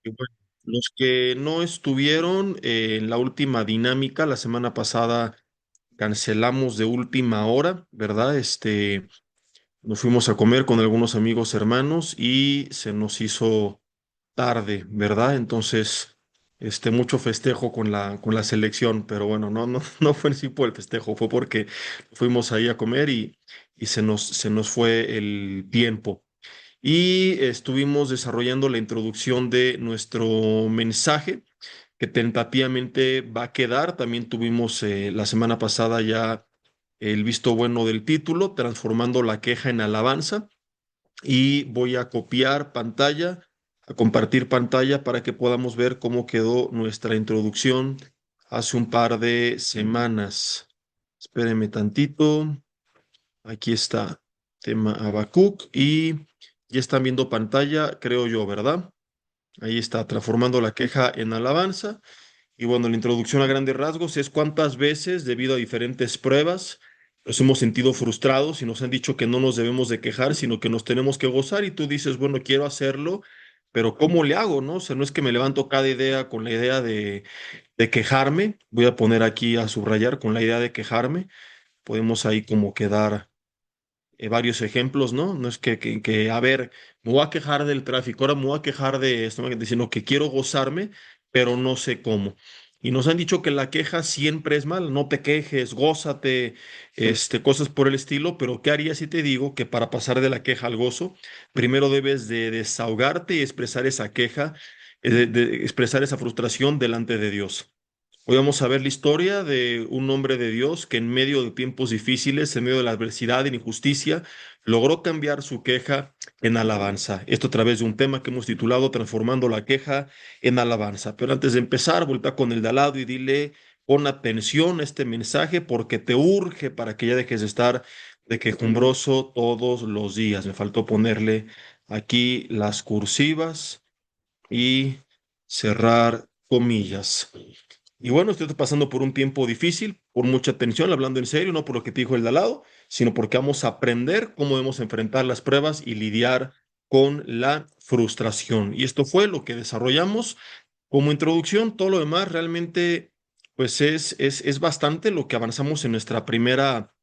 Y bueno, los que no estuvieron en la última dinámica, la semana pasada cancelamos de última hora, ¿verdad? Nos fuimos a comer con algunos amigos hermanos y se nos hizo tarde, ¿verdad? Entonces, mucho festejo con la selección, pero bueno, no fue en sí por el festejo, fue porque fuimos ahí a comer y se nos fue el tiempo. Y estuvimos desarrollando la introducción de nuestro mensaje, que tentativamente va a quedar. También tuvimos la semana pasada ya el visto bueno del título, transformando la queja en alabanza. Y voy a copiar pantalla, a compartir pantalla para que podamos ver cómo quedó nuestra introducción hace un par de semanas. Espérenme tantito. Aquí está, tema Habacuc y ya están viendo pantalla, creo yo, ¿verdad? Ahí está, transformando la queja en alabanza. Y bueno, la introducción a grandes rasgos es cuántas veces, debido a diferentes pruebas, nos hemos sentido frustrados y nos han dicho que no nos debemos de quejar, sino que nos tenemos que gozar. Y tú dices, bueno, quiero hacerlo, pero ¿cómo le hago, no? O sea, no es que me levanto cada idea con la idea de quejarme. Voy a poner aquí a subrayar con la idea de quejarme. Podemos ahí como quedar varios ejemplos, ¿no? No es a ver, me voy a quejar del tráfico, ahora me voy a quejar de esto, ¿no? Sino que quiero gozarme, pero no sé cómo. Y nos han dicho que la queja siempre es mala, no te quejes, gózate, cosas por el estilo, pero ¿qué harías si te digo que para pasar de la queja al gozo, primero debes de desahogarte y expresar esa queja, de expresar esa frustración delante de Dios? Hoy vamos a ver la historia de un hombre de Dios que en medio de tiempos difíciles, en medio de la adversidad y la injusticia, logró cambiar su queja en alabanza. Esto a través de un tema que hemos titulado Transformando la queja en alabanza. Pero antes de empezar, vuelta con el de al lado y dile, pon atención a este mensaje porque te urge para que ya dejes de estar de quejumbroso todos los días. Me faltó ponerle aquí las cursivas y cerrar comillas. Y bueno, estoy pasando por un tiempo difícil, por mucha tensión, hablando en serio, no por lo que te dijo el de al lado, sino porque vamos a aprender cómo debemos enfrentar las pruebas y lidiar con la frustración. Y esto fue lo que desarrollamos como introducción. Todo lo demás realmente, pues es bastante lo que avanzamos en nuestra primera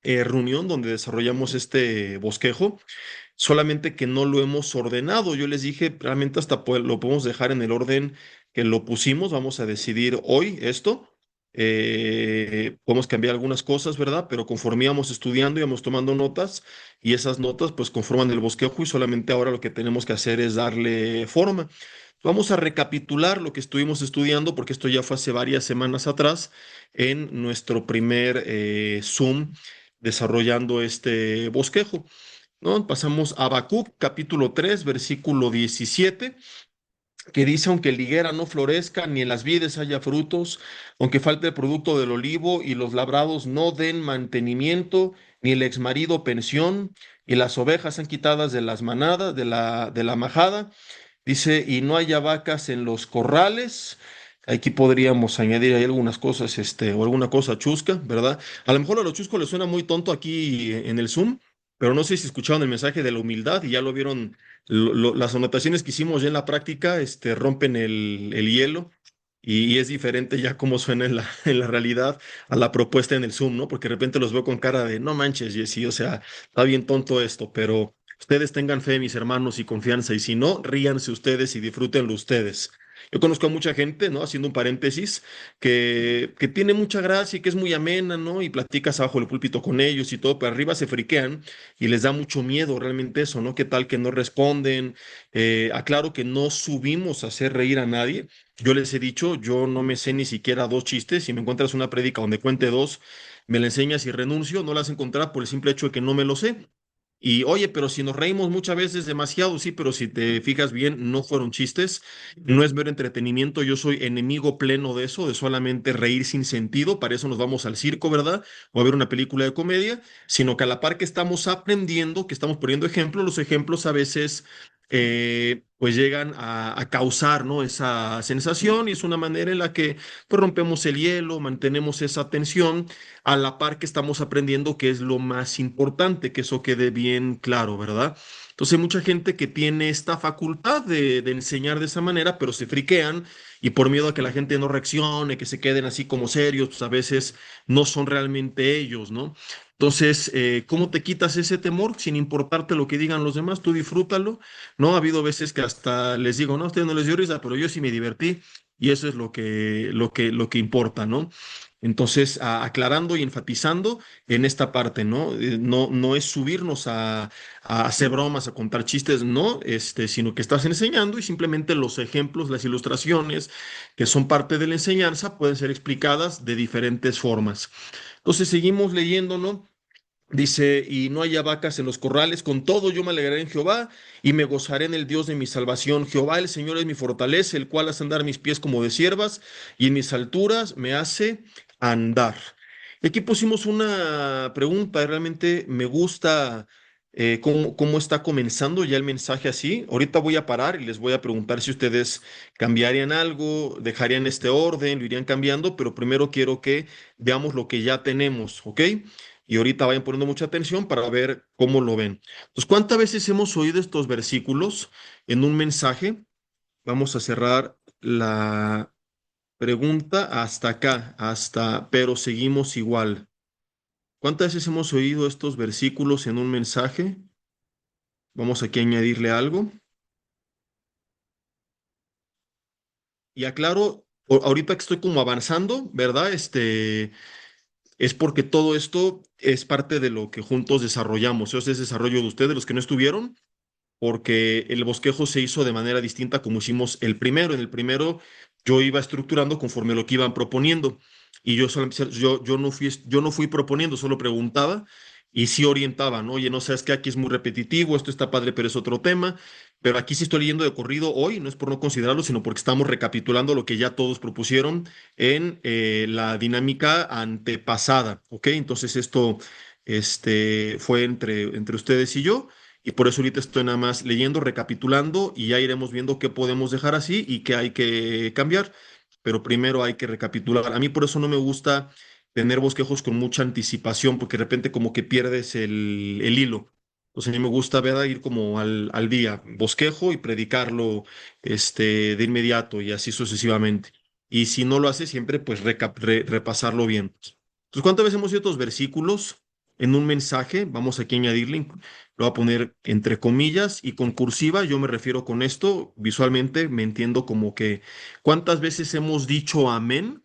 reunión donde desarrollamos este bosquejo, solamente que no lo hemos ordenado. Yo les dije, realmente hasta lo podemos dejar en el orden que lo pusimos. Vamos a decidir hoy esto. Podemos cambiar algunas cosas, ¿verdad? Pero conforme íbamos estudiando, íbamos tomando notas y esas notas pues conforman el bosquejo y solamente ahora lo que tenemos que hacer es darle forma. Vamos a recapitular lo que estuvimos estudiando porque esto ya fue hace varias semanas atrás en nuestro primer Zoom desarrollando este bosquejo, ¿no? Pasamos a Habacuc, capítulo 3 versículo 17, que dice, aunque la higuera no florezca, ni en las vides haya frutos, aunque falte el producto del olivo y los labrados no den mantenimiento, ni el exmarido pensión, y las ovejas sean quitadas de las manadas, de la majada, dice, y no haya vacas en los corrales. Aquí podríamos añadir ahí algunas cosas, o alguna cosa chusca, ¿verdad? A lo mejor a lo chusco le suena muy tonto aquí en el Zoom, pero no sé si escucharon el mensaje de la humildad y ya lo vieron. Las anotaciones que hicimos ya en la práctica, rompen el hielo y es diferente ya cómo suena en la realidad a la propuesta en el Zoom, ¿no? Porque de repente los veo con cara de, no manches, Jessy, o sea, está bien tonto esto, pero ustedes tengan fe, mis hermanos, y confianza, y si no, ríanse ustedes y disfrútenlo ustedes. Yo conozco a mucha gente, ¿no? Haciendo un paréntesis, que tiene mucha gracia y que es muy amena, ¿no? Y platicas abajo del púlpito con ellos y todo, pero arriba se friquean y les da mucho miedo realmente eso, ¿no? ¿Qué tal que no responden? Aclaro que no subimos a hacer reír a nadie. Yo les he dicho, yo no me sé ni siquiera dos chistes. Si me encuentras una prédica donde cuente dos, me la enseñas y renuncio. No las encontrar por el simple hecho de que no me lo sé. Y oye, pero si nos reímos muchas veces demasiado, sí, pero si te fijas bien, no fueron chistes, no es mero entretenimiento, yo soy enemigo pleno de eso, de solamente reír sin sentido, para eso nos vamos al circo, ¿verdad? O a ver una película de comedia, sino que a la par que estamos aprendiendo, que estamos poniendo ejemplos, los ejemplos a veces pues llegan a causar, ¿no? Esa sensación y es una manera en la que pues rompemos el hielo, mantenemos esa tensión a la par que estamos aprendiendo que es lo más importante, que eso quede bien claro, ¿verdad? Entonces hay mucha gente que tiene esta facultad de enseñar de esa manera, pero se friquean y por miedo a que la gente no reaccione, que se queden así como serios, pues a veces no son realmente ellos, ¿no? Entonces, ¿cómo te quitas ese temor sin importarte lo que digan los demás? Tú disfrútalo, ¿no? Ha habido veces que hasta les digo, no, a ustedes no les dio risa, pero yo sí me divertí y eso es lo que importa, ¿no? Entonces, aclarando y enfatizando en esta parte, ¿no? No es subirnos a hacer bromas, a contar chistes, no, sino que estás enseñando y simplemente los ejemplos, las ilustraciones que son parte de la enseñanza pueden ser explicadas de diferentes formas. Entonces, seguimos leyendo, ¿no? Dice, y no haya vacas en los corrales, con todo yo me alegraré en Jehová y me gozaré en el Dios de mi salvación. Jehová el Señor es mi fortaleza, el cual hace andar mis pies como de ciervas y en mis alturas me hace andar. Y aquí pusimos una pregunta, y realmente me gusta cómo está comenzando ya el mensaje así. Ahorita voy a parar y les voy a preguntar si ustedes cambiarían algo, dejarían este orden, lo irían cambiando, pero primero quiero que veamos lo que ya tenemos, ¿ok? Y ahorita vayan poniendo mucha atención para ver cómo lo ven. Entonces, ¿cuántas veces hemos oído estos versículos en un mensaje? Vamos a cerrar la pregunta hasta acá, hasta, pero seguimos igual. ¿Cuántas veces hemos oído estos versículos en un mensaje? Vamos aquí a añadirle algo. Y aclaro, ahorita que estoy como avanzando, ¿verdad? Es porque todo esto es parte de lo que juntos desarrollamos. Eso es desarrollo de ustedes, los que no estuvieron, porque el bosquejo se hizo de manera distinta como hicimos el primero. En el primero yo iba estructurando conforme lo que iban proponiendo y yo no fui proponiendo, solo preguntaba y sí orientaba, ¿no? Oye, no sabes que aquí es muy repetitivo, esto está padre, pero es otro tema. Pero aquí sí estoy leyendo de corrido hoy, no es por no considerarlo, sino porque estamos recapitulando lo que ya todos propusieron en la dinámica antepasada, ¿ok? Entonces esto fue entre ustedes y yo. Y por eso ahorita estoy nada más leyendo, recapitulando y ya iremos viendo qué podemos dejar así y qué hay que cambiar. Pero primero hay que recapitular. A mí por eso no me gusta tener bosquejos con mucha anticipación, porque de repente como que pierdes el hilo. Entonces a mí me gusta, ¿verdad? Ir como al día, bosquejo y predicarlo de inmediato y así sucesivamente. Y si no lo hace siempre, pues repasarlo bien. Entonces, ¿cuántas veces hemos ido estos versículos en un mensaje? Vamos aquí a añadirle, lo voy a poner entre comillas y con cursiva. Yo me refiero con esto, visualmente me entiendo como que cuántas veces hemos dicho amén,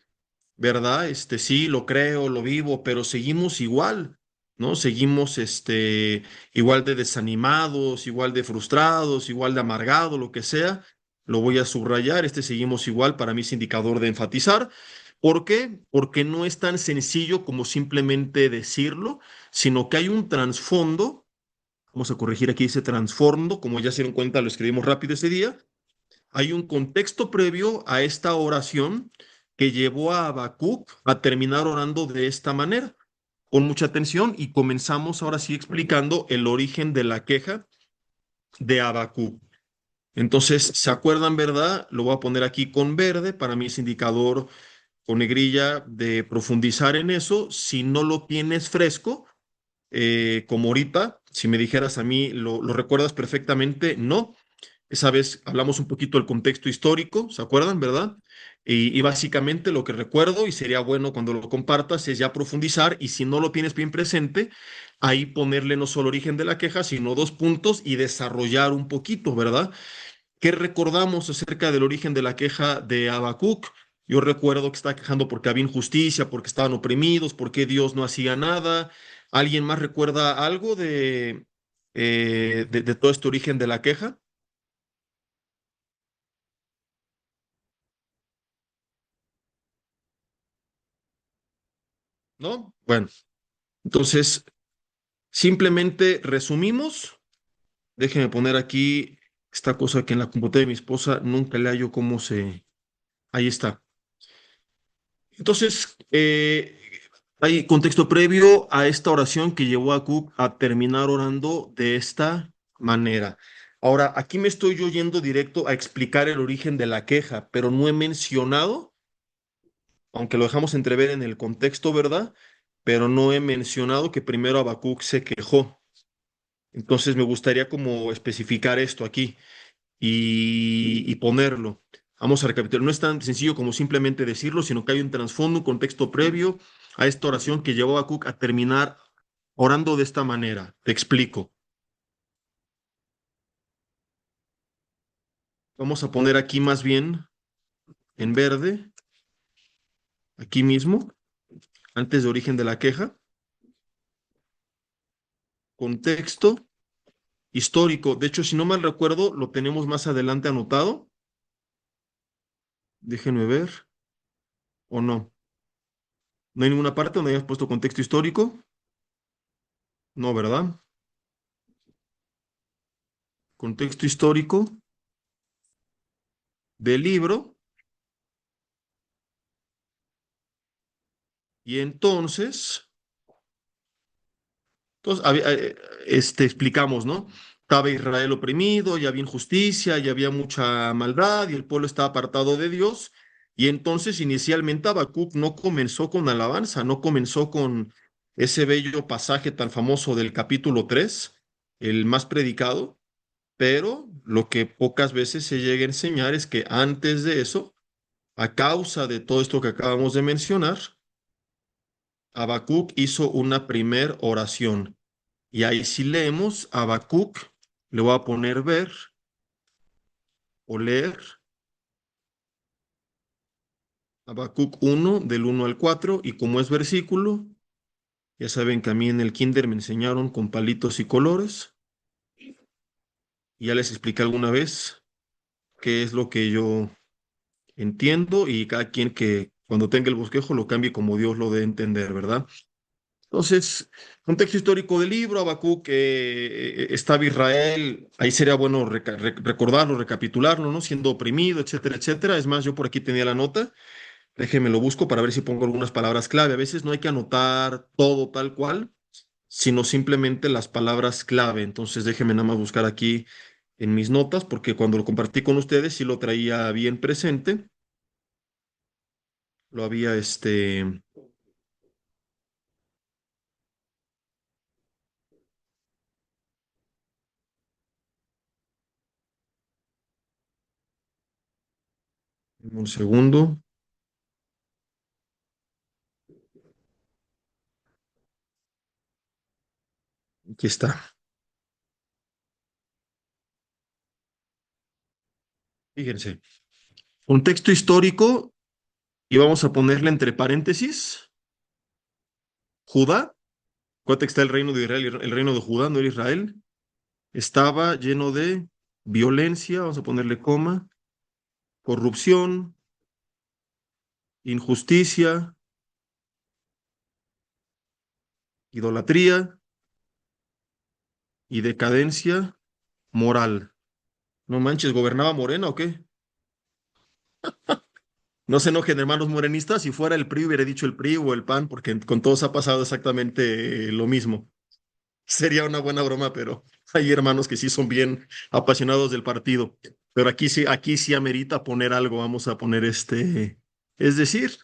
¿verdad? Sí, lo creo, lo vivo, pero seguimos igual, ¿no? Seguimos igual de desanimados, igual de frustrados, igual de amargados, lo que sea. Lo voy a subrayar, seguimos igual, para mí es indicador de enfatizar. ¿Por qué? Porque no es tan sencillo como simplemente decirlo, sino que hay un trasfondo. Vamos a corregir aquí ese trasfondo, como ya se dieron cuenta, lo escribimos rápido ese día. Hay un contexto previo a esta oración que llevó a Habacuc a terminar orando de esta manera. Con mucha atención y comenzamos ahora sí explicando el origen de la queja de Habacuc. Entonces, ¿se acuerdan, verdad? Lo voy a poner aquí con verde, para mí es indicador con negrilla de profundizar en eso. Si no lo tienes fresco, como ahorita, si me dijeras a mí, ¿lo recuerdas perfectamente? No. Esa vez hablamos un poquito del contexto histórico, ¿se acuerdan, verdad? Y básicamente lo que recuerdo, y sería bueno cuando lo compartas, es ya profundizar y si no lo tienes bien presente, ahí ponerle no solo origen de la queja, sino dos puntos y desarrollar un poquito, ¿verdad? ¿Qué recordamos acerca del origen de la queja de Habacuc? Yo recuerdo que estaba quejando porque había injusticia, porque estaban oprimidos, porque Dios no hacía nada. ¿Alguien más recuerda algo de todo este origen de la queja? ¿No? Bueno, entonces simplemente resumimos. Déjenme poner aquí esta cosa que en la computadora de mi esposa nunca le hallo cómo se... Ahí está. Entonces, hay contexto previo a esta oración que llevó a Cook a terminar orando de esta manera. Ahora, aquí me estoy yo yendo directo a explicar el origen de la queja, pero no he mencionado, aunque lo dejamos entrever en el contexto, ¿verdad? Pero no he mencionado que primero Habacuc se quejó. Entonces me gustaría como especificar esto aquí y ponerlo. Vamos a recapitular. No es tan sencillo como simplemente decirlo, sino que hay un trasfondo, un contexto previo a esta oración que llevó a Habacuc a terminar orando de esta manera. Te explico. Vamos a poner aquí más bien en verde, aquí mismo, antes de origen de la queja, contexto histórico. De hecho, si no mal recuerdo, lo tenemos más adelante anotado. Déjenme ver, o no. No hay ninguna parte donde hayas puesto contexto histórico. No, ¿verdad? Contexto histórico del libro. Y entonces explicamos, ¿no? Estaba Israel oprimido, y había injusticia, y había mucha maldad, y el pueblo estaba apartado de Dios. Y entonces inicialmente Habacuc no comenzó con alabanza, no comenzó con ese bello pasaje tan famoso del capítulo 3, el más predicado, pero lo que pocas veces se llega a enseñar es que antes de eso, a causa de todo esto que acabamos de mencionar, Habacuc hizo una primer oración. Y ahí si leemos Habacuc, le voy a poner ver o leer Habacuc 1 del 1 al 4 y como es versículo, ya saben que a mí en el kinder me enseñaron con palitos y colores y ya les expliqué alguna vez qué es lo que yo entiendo y cada quien que cuando tenga el bosquejo lo cambie como Dios lo dé a entender, ¿verdad? Entonces, contexto histórico del libro, Habacuc, estaba Israel, ahí sería bueno recordarlo, recapitularlo, ¿no? Siendo oprimido, etcétera, etcétera. Es más, yo por aquí tenía la nota, déjeme lo busco para ver si pongo algunas palabras clave. A veces no hay que anotar todo tal cual, sino simplemente las palabras clave. Entonces, déjeme nada más buscar aquí en mis notas, porque cuando lo compartí con ustedes sí lo traía bien presente, lo había, un segundo, aquí está. Fíjense. Contexto histórico. Y vamos a ponerle entre paréntesis, Judá, acuérdate que está el reino de Israel, el reino de Judá, no era Israel, estaba lleno de violencia, vamos a ponerle coma, corrupción, injusticia, idolatría y decadencia moral. No manches, ¿gobernaba Morena o qué? No se enojen, hermanos morenistas, si fuera el PRI hubiera dicho el PRI o el PAN, porque con todos ha pasado exactamente lo mismo. Sería una buena broma, pero hay hermanos que sí son bien apasionados del partido. Pero aquí sí amerita poner algo, vamos a poner es decir,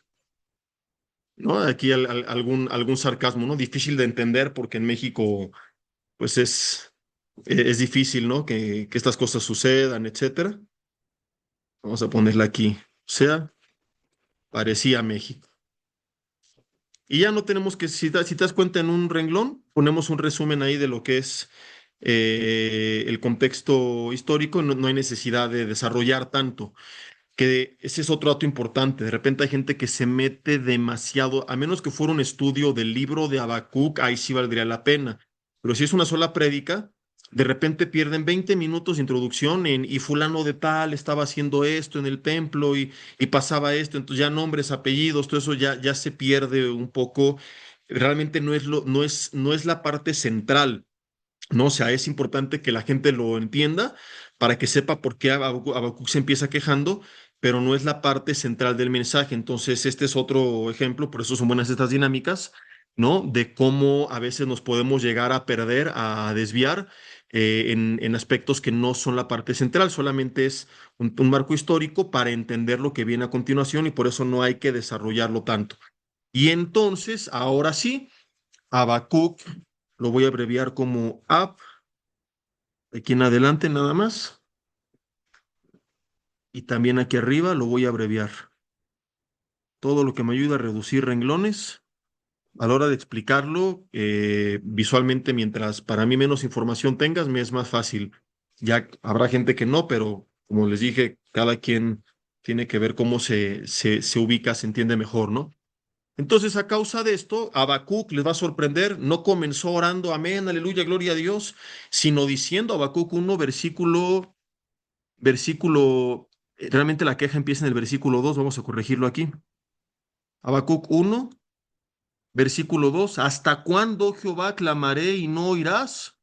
¿no? Aquí algún sarcasmo, ¿no? Difícil de entender porque en México, pues es difícil, ¿no? Que estas cosas sucedan, etcétera. Vamos a ponerla aquí. O sea, parecía México. Y ya no tenemos que, si te das cuenta en un renglón, ponemos un resumen ahí de lo que es el contexto histórico, no, no hay necesidad de desarrollar tanto, que ese es otro dato importante. De repente hay gente que se mete demasiado, a menos que fuera un estudio del libro de Habacuc, ahí sí valdría la pena. Pero si es una sola prédica, de repente pierden 20 minutos de introducción y fulano de tal estaba haciendo esto en el templo y pasaba esto, entonces ya nombres, apellidos, todo eso ya se pierde un poco. Realmente no es la parte central. No, o sea, es importante que la gente lo entienda para que sepa por qué Habacuc se empieza quejando, pero no es la parte central del mensaje. Entonces, este es otro ejemplo, por eso son buenas estas dinámicas, ¿no? De cómo a veces nos podemos llegar a perder, a desviar en aspectos que no son la parte central, solamente es un marco histórico para entender lo que viene a continuación y por eso no hay que desarrollarlo tanto. Y entonces, ahora sí, Habacuc lo voy a abreviar como Ab. Aquí en adelante nada más. Y también aquí arriba lo voy a abreviar. Todo lo que me ayuda a reducir renglones a la hora de explicarlo visualmente, mientras para mí menos información tengas, me es más fácil. Ya habrá gente que no, pero como les dije, cada quien tiene que ver cómo se ubica, se entiende mejor, ¿no? Entonces, a causa de esto, Habacuc les va a sorprender, no comenzó orando, amén, aleluya, gloria a Dios, sino diciendo Habacuc 1, realmente la queja empieza en el versículo 2. Vamos a corregirlo aquí. Habacuc 1, versículo 2: ¿hasta cuándo, Jehová, clamaré y no oirás?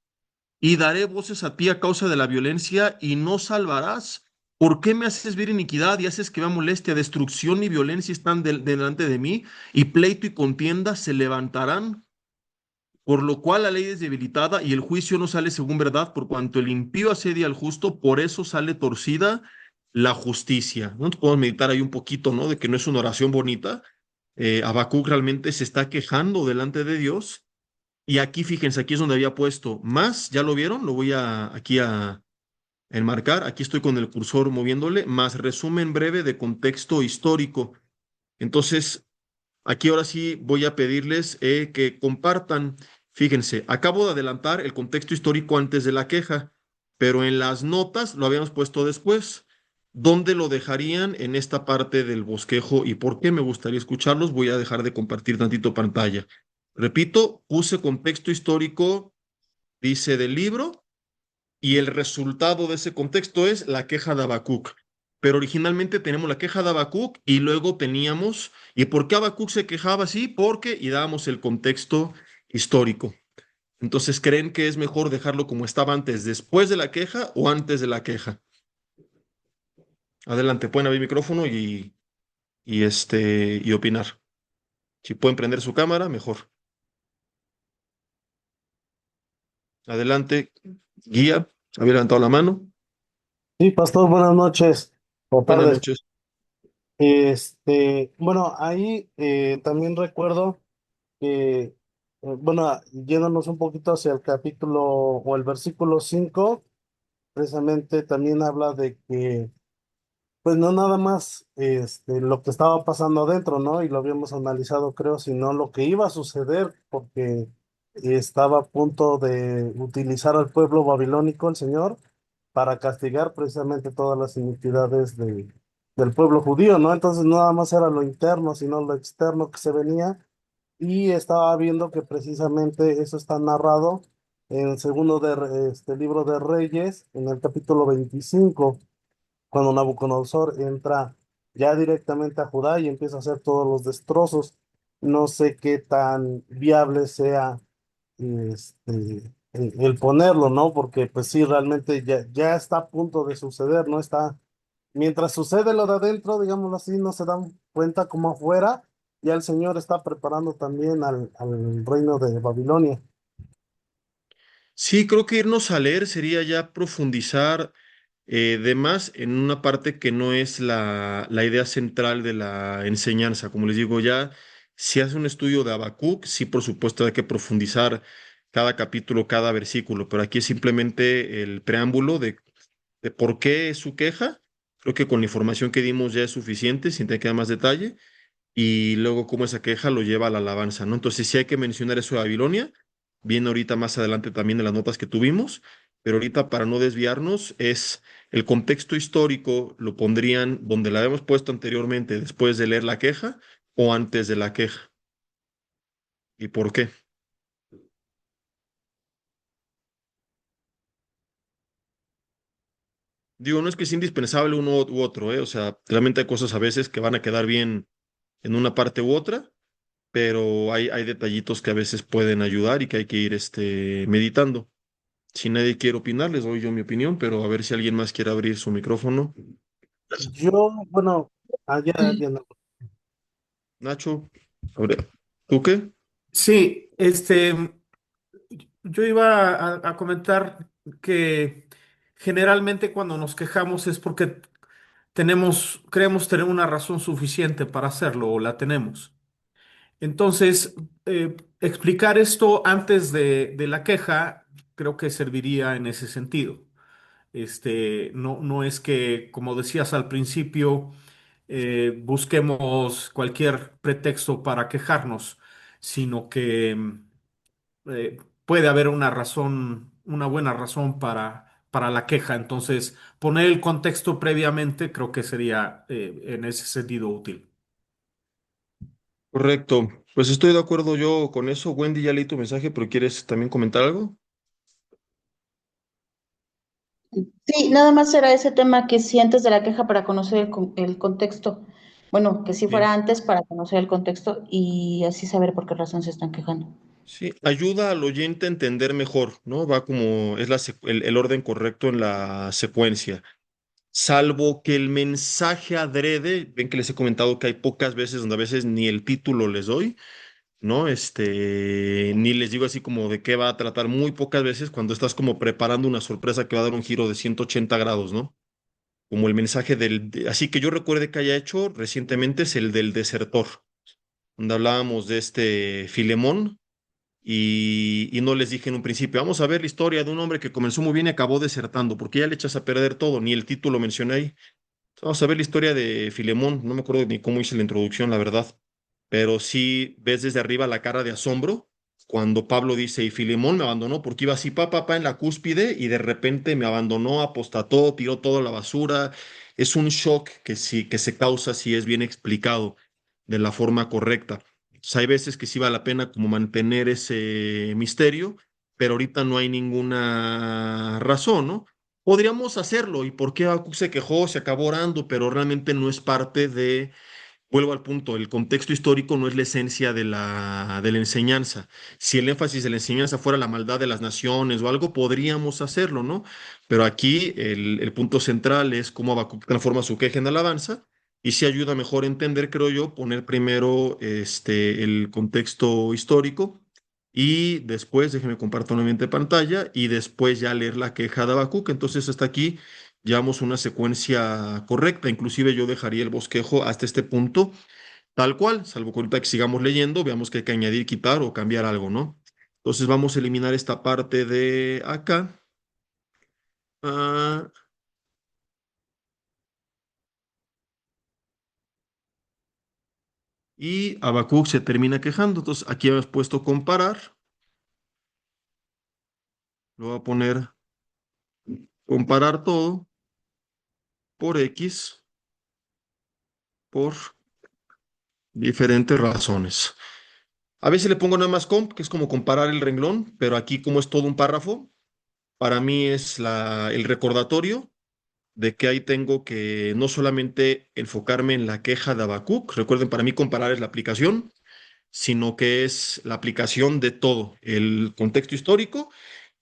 Y daré voces a ti a causa de la violencia y no salvarás. ¿Por qué me haces ver iniquidad y haces que vea molestia? Destrucción y violencia están delante de mí, y pleito y contienda se levantarán. Por lo cual la ley es debilitada y el juicio no sale según verdad, por cuanto el impío asedia al justo, por eso sale torcida la justicia. ¿No? Podemos meditar ahí un poquito, ¿no? De que no es una oración bonita. Habacuc realmente se está quejando delante de Dios. Y aquí, fíjense, aquí es donde había puesto más, ¿ya lo vieron? Lo voy aquí a enmarcar. Aquí estoy con el cursor moviéndole, más resumen breve de contexto histórico. Entonces, aquí ahora sí voy a pedirles que compartan. Fíjense, acabo de adelantar el contexto histórico antes de la queja, pero en las notas lo habíamos puesto después. ¿Dónde lo dejarían en esta parte del bosquejo y por qué me gustaría escucharlos? Voy a dejar de compartir tantito pantalla. Repito, puse contexto histórico, dice del libro, y el resultado de ese contexto es la queja de Habacuc. Pero originalmente tenemos la queja de Habacuc y luego teníamos, ¿y por qué Habacuc se quejaba así? Porque, y dábamos el contexto histórico. Entonces, ¿creen que es mejor dejarlo como estaba antes, después de la queja o antes de la queja? Adelante, pueden abrir micrófono y opinar. Si pueden prender su cámara, mejor. Adelante, guía, había levantado la mano. Sí, pastor, buenas noches o Buenas tardes. noches. Bueno, ahí también recuerdo que, bueno, yéndonos un poquito hacia el capítulo o el versículo 5, precisamente también habla de que pues no nada más lo que estaba pasando adentro, ¿no? Y lo habíamos analizado, creo, sino lo que iba a suceder, porque estaba a punto de utilizar al pueblo babilónico, el Señor, para castigar precisamente todas las iniquidades del pueblo judío, ¿no? Entonces no nada más era lo interno, sino lo externo que se venía. Y estaba viendo que precisamente eso está narrado en el segundo libro de Reyes, en el capítulo 25 cuando Nabucodonosor entra ya directamente a Judá y empieza a hacer todos los destrozos. No sé qué tan viable sea el ponerlo, ¿no? Porque pues sí, realmente ya está a punto de suceder, ¿no? Mientras sucede lo de adentro, digámoslo así, no se dan cuenta como afuera, ya el Señor está preparando también al reino de Babilonia. Sí, creo que irnos a leer sería ya profundizar de más en una parte que no es la idea central de la enseñanza. Como les digo, ya si hace un estudio de Habacuc, sí, por supuesto, hay que profundizar cada capítulo, cada versículo, pero aquí es simplemente el preámbulo de por qué es su queja. Creo que con la información que dimos ya es suficiente, sin tener que dar más detalle, y luego cómo esa queja lo lleva a la alabanza, ¿no? Entonces sí hay que mencionar eso de Babilonia, viene ahorita más adelante también en las notas que tuvimos, pero ahorita para no desviarnos es el contexto histórico, lo pondrían donde la habíamos puesto anteriormente, después de leer la queja o antes de la queja. ¿Y por qué? Digo, no es que sea indispensable uno u otro, ¿eh? O sea, realmente hay cosas a veces que van a quedar bien en una parte u otra, pero hay detallitos que a veces pueden ayudar y que hay que ir meditando. Si nadie quiere opinar, les doy yo mi opinión, pero a ver si alguien más quiere abrir su micrófono. Yo, bueno, allá no. Nacho, abre. ¿Tú qué? Sí, yo iba a comentar que generalmente cuando nos quejamos es porque creemos tener una razón suficiente para hacerlo o la tenemos. Entonces, explicar esto antes de la queja creo que serviría en ese sentido. No es que, como decías al principio, busquemos cualquier pretexto para quejarnos, sino que puede haber una razón, una buena razón para la queja. Entonces, poner el contexto previamente creo que sería en ese sentido útil. Correcto. Pues estoy de acuerdo yo con eso. Wendy, ya leí tu mensaje, pero ¿quieres también comentar algo? Sí, nada más era ese tema que si antes de la queja para conocer el contexto, bueno, que si Sí. fuera antes para conocer el contexto y así saber por qué razón se están quejando. Sí, ayuda al oyente a entender mejor, ¿no? Va como es el orden correcto en la secuencia. Salvo que el mensaje adrede, ven que les he comentado que hay pocas veces donde a veces ni el título les doy, ¿no? Ni les digo así como de qué va a tratar, muy pocas veces cuando estás como preparando una sorpresa que va a dar un giro de 180 grados, ¿no? Como el mensaje así que yo recuerde que haya hecho recientemente es el del desertor, donde hablábamos de este Filemón y no les dije en un principio, vamos a ver la historia de un hombre que comenzó muy bien y acabó desertando, porque ya le echas a perder todo, ni el título mencioné ahí. Vamos a ver la historia de Filemón, no me acuerdo ni cómo hice la introducción, la verdad, pero sí ves desde arriba la cara de asombro cuando Pablo dice, y Filemón me abandonó porque iba así, pa, en la cúspide y de repente me abandonó, apostató, tiró todo a la basura. Es un shock que sí, que se causa si es bien explicado de la forma correcta. Entonces, hay veces que sí vale la pena como mantener ese misterio, pero ahorita no hay ninguna razón, ¿no? Podríamos hacerlo. ¿Y por qué Habacuc se quejó? Se acabó orando, pero realmente no es parte de, vuelvo al punto, el contexto histórico no es la esencia de la enseñanza. Si el énfasis de la enseñanza fuera la maldad de las naciones o algo, podríamos hacerlo, ¿no? Pero aquí el punto central es cómo Habacuc transforma su queja en alabanza. Y sí ayuda mejor a entender, creo yo, poner primero el contexto histórico y después, déjeme compartir nuevamente pantalla, y después ya leer la queja de Habacuc. Entonces, hasta aquí llevamos una secuencia correcta. Inclusive yo dejaría el bosquejo hasta este punto, tal cual, salvo que ahorita que sigamos leyendo, veamos que hay que añadir, quitar o cambiar algo, ¿no? Entonces, vamos a eliminar esta parte de acá. ah, y Habacuc se termina quejando. Entonces, aquí hemos puesto comparar. Lo voy a poner comparar todo por X por diferentes razones. A veces le pongo nada más comp, que es como comparar el renglón, pero aquí como es todo un párrafo, para mí es el recordatorio de que ahí tengo que no solamente enfocarme en la queja de Habacuc, recuerden, para mí comparar es la aplicación, sino que es la aplicación de todo, el contexto histórico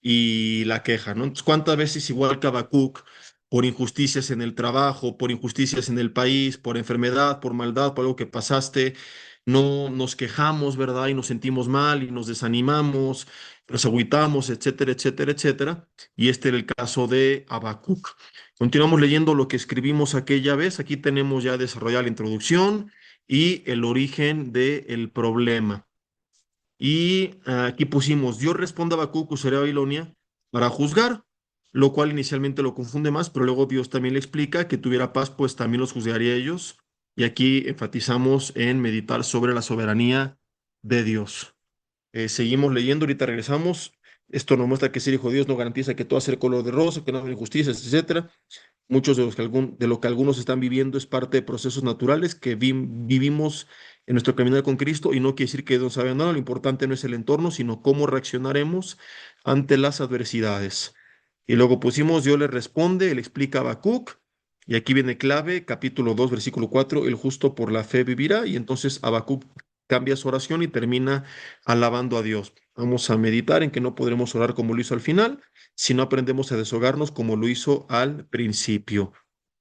y la queja, ¿no? Entonces, ¿cuántas veces igual que Habacuc, por injusticias en el trabajo, por injusticias en el país, por enfermedad, por maldad, por algo que pasaste, no nos quejamos, ¿verdad? Y nos sentimos mal y nos desanimamos, nos agüitamos, etcétera, etcétera, etcétera. Y este era el caso de Habacuc. Continuamos leyendo lo que escribimos aquella vez. Aquí tenemos ya desarrollada la introducción y el origen del problema. Y aquí pusimos, Dios responde a Habacuc, usaría Babilonia, para juzgar, lo cual inicialmente lo confunde más, pero luego Dios también le explica que tuviera paz, pues también los juzgaría a ellos. Y aquí enfatizamos en meditar sobre la soberanía de Dios. Seguimos leyendo, ahorita regresamos. Esto nos muestra que ser hijo de Dios no garantiza que todo sea el color de rosa, que no haya injusticias, etcétera. Muchos de lo que algunos están viviendo es parte de procesos naturales que vivimos en nuestro caminar con Cristo y no quiere decir que Dios sabe nada. Lo importante no es el entorno, sino cómo reaccionaremos ante las adversidades. Y luego pusimos, Dios le responde, él explica a Habacuc, y aquí viene clave, capítulo 2 versículo 4 el justo por la fe vivirá, y entonces Habacuc cambia su oración y termina alabando a Dios. Vamos a meditar en que no podremos orar como lo hizo al final, si no aprendemos a deshogarnos como lo hizo al principio.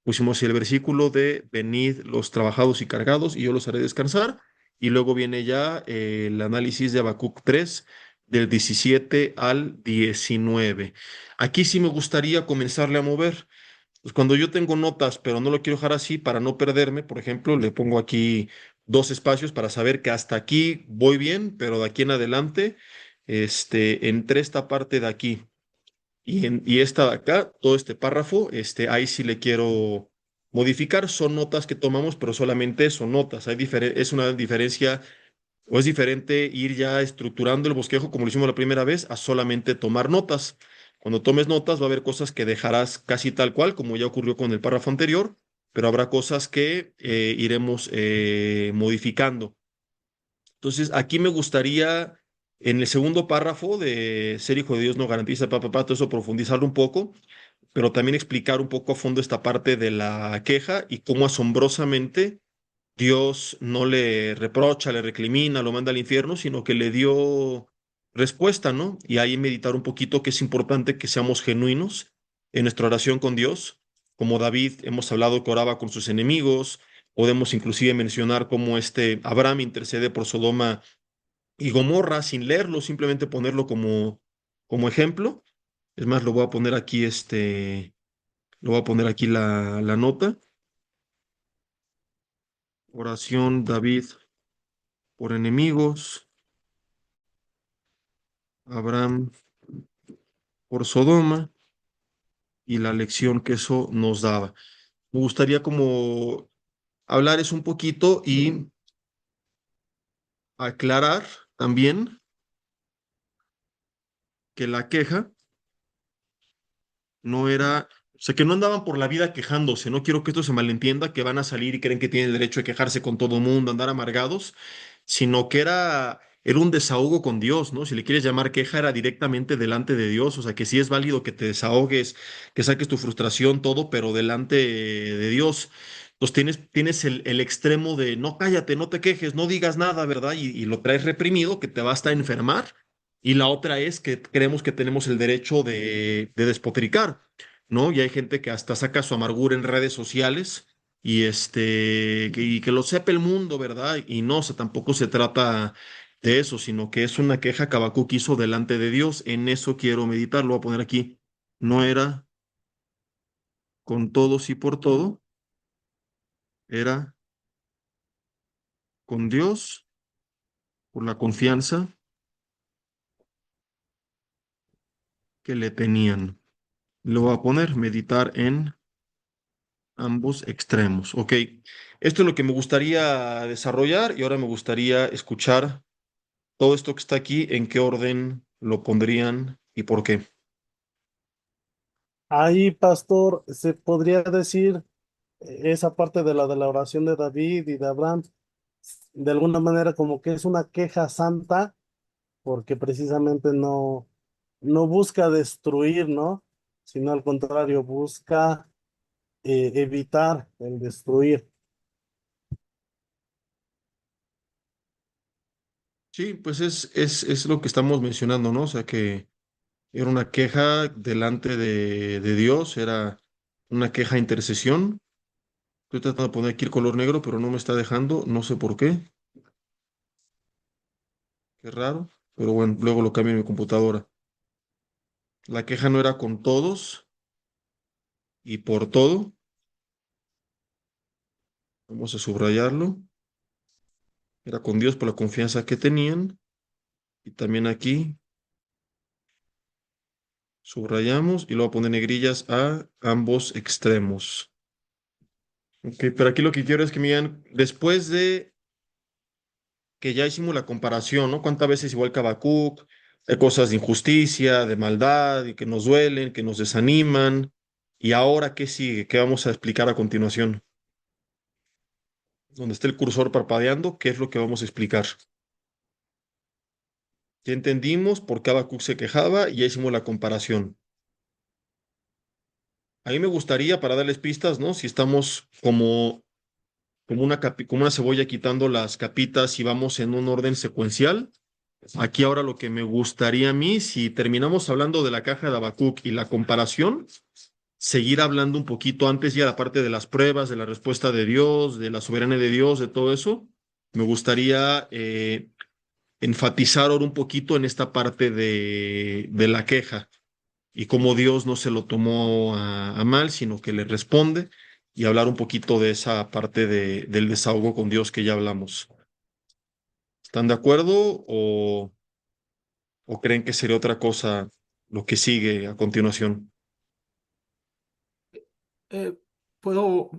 Pusimos el versículo de venid los trabajados y cargados y yo los haré descansar. Y luego viene ya el análisis de Habacuc 3 del 17 al 19. Aquí sí me gustaría comenzarle a mover. Pues cuando yo tengo notas, pero no lo quiero dejar así para no perderme, por ejemplo, le pongo aquí dos espacios para saber que hasta aquí voy bien, pero de aquí en adelante, entre esta parte de aquí Y esta de acá, todo este párrafo, ahí sí le quiero modificar. Son notas que tomamos, pero solamente son notas. Es una diferencia, o es diferente ir ya estructurando el bosquejo como lo hicimos la primera vez, a solamente tomar notas. Cuando tomes notas va a haber cosas que dejarás casi tal cual, como ya ocurrió con el párrafo anterior, pero habrá cosas que iremos modificando. Entonces, aquí me gustaría, en el segundo párrafo de ser hijo de Dios no garantiza, todo eso profundizarlo un poco, pero también explicar un poco a fondo esta parte de la queja y cómo asombrosamente Dios no le reprocha, le recrimina, lo manda al infierno, sino que le dio respuesta, ¿no? Y ahí meditar un poquito que es importante que seamos genuinos en nuestra oración con Dios. Como David, hemos hablado que oraba con sus enemigos, podemos inclusive mencionar cómo Abraham intercede por Sodoma y Gomorra sin leerlo, simplemente ponerlo como ejemplo. Es más, lo voy a poner aquí, lo voy a poner aquí la nota. Oración David por enemigos, Abraham por Sodoma y la lección que eso nos daba. Me gustaría como hablar eso un poquito y aclarar también que la queja no era, o sea, que no andaban por la vida quejándose. No quiero que esto se malentienda, que van a salir y creen que tienen el derecho de quejarse con todo mundo, andar amargados, sino que era un desahogo con Dios, ¿no? Si le quieres llamar queja, era directamente delante de Dios. O sea, que sí es válido que te desahogues, que saques tu frustración, todo, pero delante de Dios. Entonces tienes el extremo de no cállate, no te quejes, no digas nada, ¿verdad? Y lo traes reprimido, que te va hasta a enfermar. Y la otra es que creemos que tenemos el derecho de despotricar, ¿no? Y hay gente que hasta saca su amargura en redes sociales y que lo sepa el mundo, ¿verdad? Y no, o sea, tampoco se trata de eso, sino que es una queja que Habacuc hizo delante de Dios. En eso quiero meditar, lo voy a poner aquí. No era con todos y por todo, era con Dios por la confianza que le tenían. Lo voy a poner, meditar en ambos extremos. Ok, esto es lo que me gustaría desarrollar y ahora me gustaría escuchar todo esto que está aquí, en qué orden lo pondrían y por qué. Ahí, pastor, se podría decir esa parte de la oración de David y de Abraham, de alguna manera como que es una queja santa, porque precisamente no busca destruir, ¿no? Sino al contrario, busca evitar el destruir. Sí, pues es lo que estamos mencionando, ¿no? O sea, que era una queja delante de Dios, era una queja intercesión. Estoy tratando de poner aquí el color negro, pero no me está dejando, no sé por qué, qué raro, pero bueno, luego lo cambio en mi computadora. La queja no era con todos y por todo, vamos a subrayarlo, era con Dios por la confianza que tenían y también aquí subrayamos y luego poner negrillas a ambos extremos. Ok, pero aquí lo que quiero es que me digan, después de que ya hicimos la comparación, ¿no? ¿Cuántas veces igual que Habacuc, hay cosas de injusticia, de maldad, y que nos duelen, que nos desaniman? ¿Y ahora qué sigue? ¿Qué vamos a explicar a continuación? Donde esté el cursor parpadeando, ¿qué es lo que vamos a explicar? Ya entendimos por qué Habacuc se quejaba y ya hicimos la comparación. A mí me gustaría, para darles pistas, ¿no? Si estamos como una cebolla quitando las capitas y vamos en un orden secuencial. Aquí ahora lo que me gustaría a mí, si terminamos hablando de la caja de Habacuc y la comparación, seguir hablando un poquito antes ya la parte de las pruebas, de la respuesta de Dios, de la soberanía de Dios, de todo eso. Me gustaría enfatizar ahora un poquito en esta parte de la queja y cómo Dios no se lo tomó a mal, sino que le responde y hablar un poquito de esa parte del desahogo con Dios que ya hablamos. ¿Están de acuerdo o creen que sería otra cosa lo que sigue a continuación. Eh, puedo,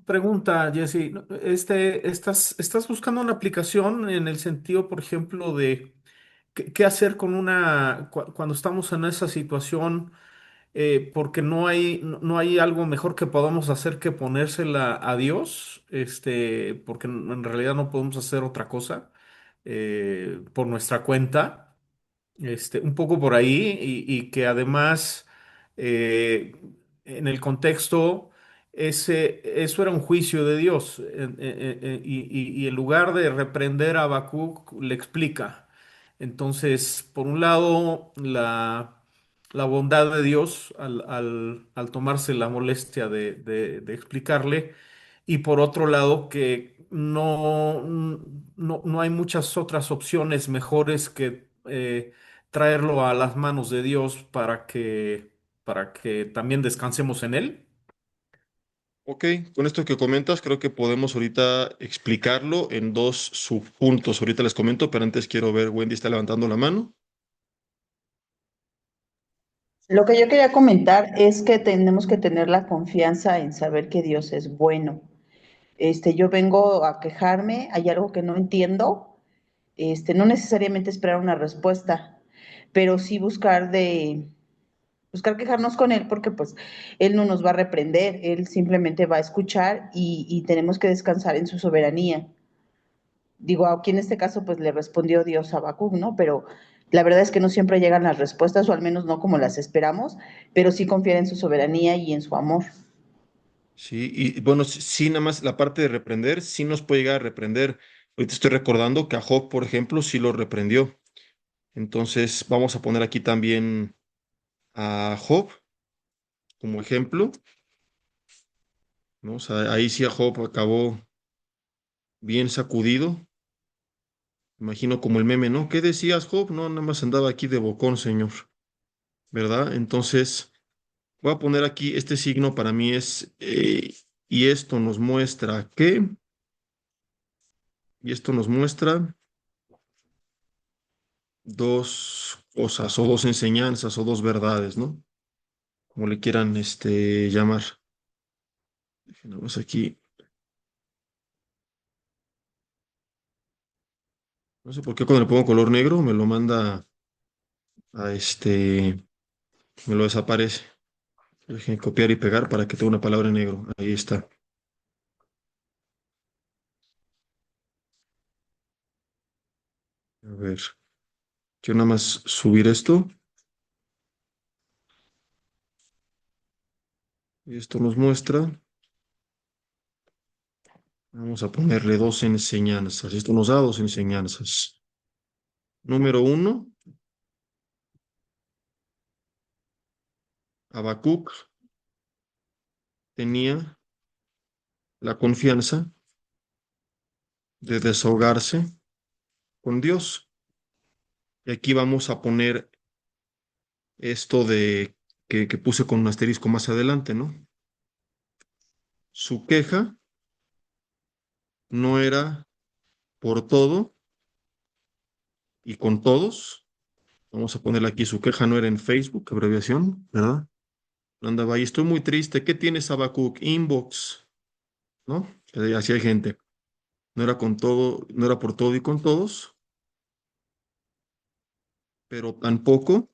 pregunta, Jesse, ¿no? ¿Estás buscando una aplicación en el sentido, por ejemplo, de qué hacer con cuando estamos en esa situación, porque no hay algo mejor que podamos hacer que ponérsela a Dios, porque en realidad no podemos hacer otra cosa por nuestra cuenta? Un poco por ahí y que además eh, en el contexto eso era un juicio de Dios y en lugar de reprender a Habacuc le explica. Entonces, por un lado, la bondad de Dios al tomarse la molestia de explicarle, y por otro lado que no hay muchas otras opciones mejores que traerlo a las manos de Dios para que también descansemos en Él. Ok, con esto que comentas, creo que podemos ahorita explicarlo en dos subpuntos. Ahorita les comento, pero antes quiero ver, Wendy está levantando la mano. Lo que yo quería comentar es que tenemos que tener la confianza en saber que Dios es bueno. Yo vengo a quejarme, hay algo que no entiendo, no necesariamente esperar una respuesta, pero sí buscar quejarnos con él, porque pues él no nos va a reprender, él simplemente va a escuchar y tenemos que descansar en su soberanía. Digo, aquí en este caso pues le respondió Dios a Habacuc, ¿no? Pero la verdad es que no siempre llegan las respuestas, o al menos no como las esperamos, pero sí confiar en su soberanía y en su amor. Sí, y bueno, sí, nada más la parte de reprender, sí nos puede llegar a reprender. Ahorita estoy recordando que a Job, por ejemplo, sí lo reprendió. Entonces, vamos a poner aquí también a Job como ejemplo, ¿no? O sea, ahí sí a Job acabó bien sacudido. Imagino como el meme, ¿no? ¿Qué decías, Job? No, nada más andaba aquí de bocón, señor, ¿verdad? Entonces, voy a poner aquí este signo para mí y esto nos muestra qué, y esto nos muestra dos cosas, o dos enseñanzas, o dos verdades, ¿no? Como le quieran, llamar. Vamos aquí. No sé por qué cuando le pongo color negro me lo manda a me lo desaparece. Dejen copiar y pegar para que tenga una palabra en negro. Ahí está. A ver, quiero nada más subir esto. Y esto nos muestra. Vamos a ponerle dos enseñanzas. Esto nos da dos enseñanzas. Número uno, Habacuc tenía la confianza de desahogarse con Dios. Y aquí vamos a poner esto de que puse con un asterisco más adelante, ¿no? Su queja no era por todo y con todos. Vamos a ponerle aquí, su queja no era en Facebook, abreviación, ¿verdad? Andaba ahí, estoy muy triste. ¿Qué tienes, Habacuc? Inbox, ¿no? Así hay gente. No era con todo, no era por todo y con todos, pero tampoco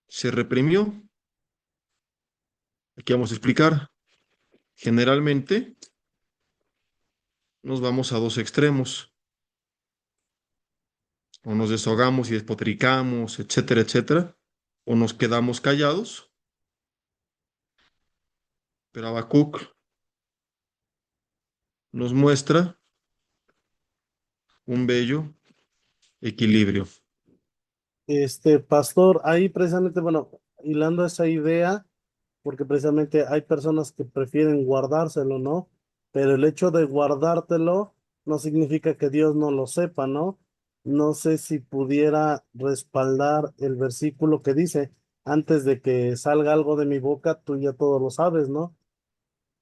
se reprimió. Aquí vamos a explicar. Generalmente nos vamos a dos extremos. O nos desahogamos y despotricamos, etcétera, etcétera. O nos quedamos callados. Pero Habacuc nos muestra un bello equilibrio. Pastor, ahí precisamente, bueno, hilando esa idea, porque precisamente hay personas que prefieren guardárselo, ¿no? Pero el hecho de guardártelo no significa que Dios no lo sepa, ¿no? No sé si pudiera respaldar el versículo que dice, antes de que salga algo de mi boca, tú ya todo lo sabes, ¿no?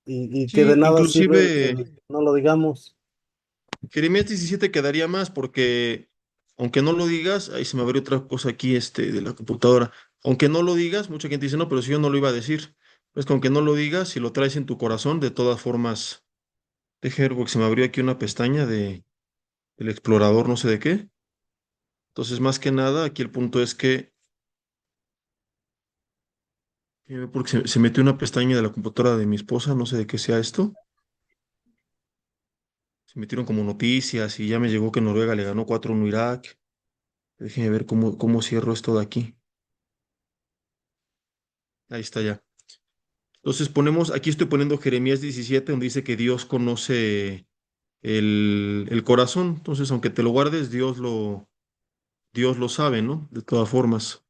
Y que de Sí, nada sirve el inclusive que no lo digamos. Jeremías 17 quedaría más porque Aunque no lo digas, ahí se me abrió otra cosa aquí de la computadora. Aunque no lo digas, mucha gente dice, no, pero si yo no lo iba a decir. Es que aunque no lo digas, si lo traes en tu corazón, de todas formas, deje ver, porque se me abrió aquí una pestaña del explorador, no sé de qué. Entonces, más que nada, aquí el punto es que, porque se metió una pestaña de la computadora de mi esposa, no sé de qué sea esto. Se metieron como noticias y ya me llegó que Noruega le ganó 4-1 a Irak. Déjenme ver cómo cierro esto de aquí. Ahí está ya. Entonces aquí estoy poniendo Jeremías 17, donde dice que Dios conoce el corazón. Entonces, aunque te lo guardes, Dios lo sabe, ¿no? De todas formas.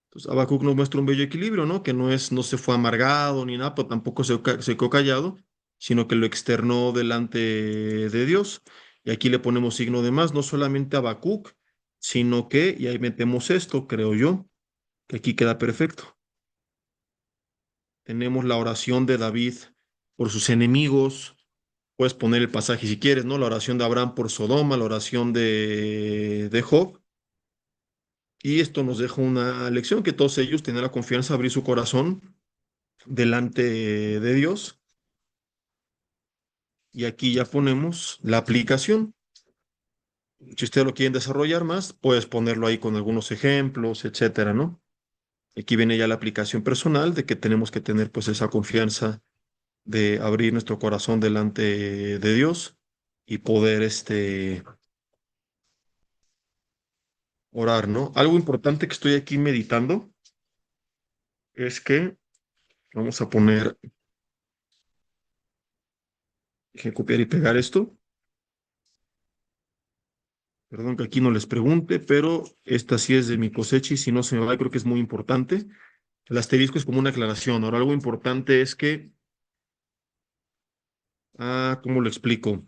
Entonces, Habacuc nos muestra un bello equilibrio, ¿no? Que no se fue amargado ni nada, pero tampoco se quedó callado, sino que lo externó delante de Dios. Y aquí le ponemos signo de más, no solamente a Habacuc, sino que, y ahí metemos esto, creo yo, que aquí queda perfecto. Tenemos la oración de David por sus enemigos. Puedes poner el pasaje si quieres, ¿no? La oración de Abraham por Sodoma, la oración de Job. Y esto nos deja una lección que todos ellos tenían la confianza de abrir su corazón delante de Dios. Y aquí ya ponemos la aplicación. Si ustedes lo quieren desarrollar más, puedes ponerlo ahí con algunos ejemplos, etcétera, ¿no? Aquí viene ya la aplicación personal de que tenemos que tener pues esa confianza de abrir nuestro corazón delante de Dios y poder orar, ¿no? Algo importante que estoy aquí meditando es que vamos a poner, que copiar y pegar esto. Perdón que aquí no les pregunte, pero esta sí es de mi cosecha y si no se me va, creo que es muy importante. El asterisco es como una aclaración. Ahora, algo importante es que, ¿cómo lo explico?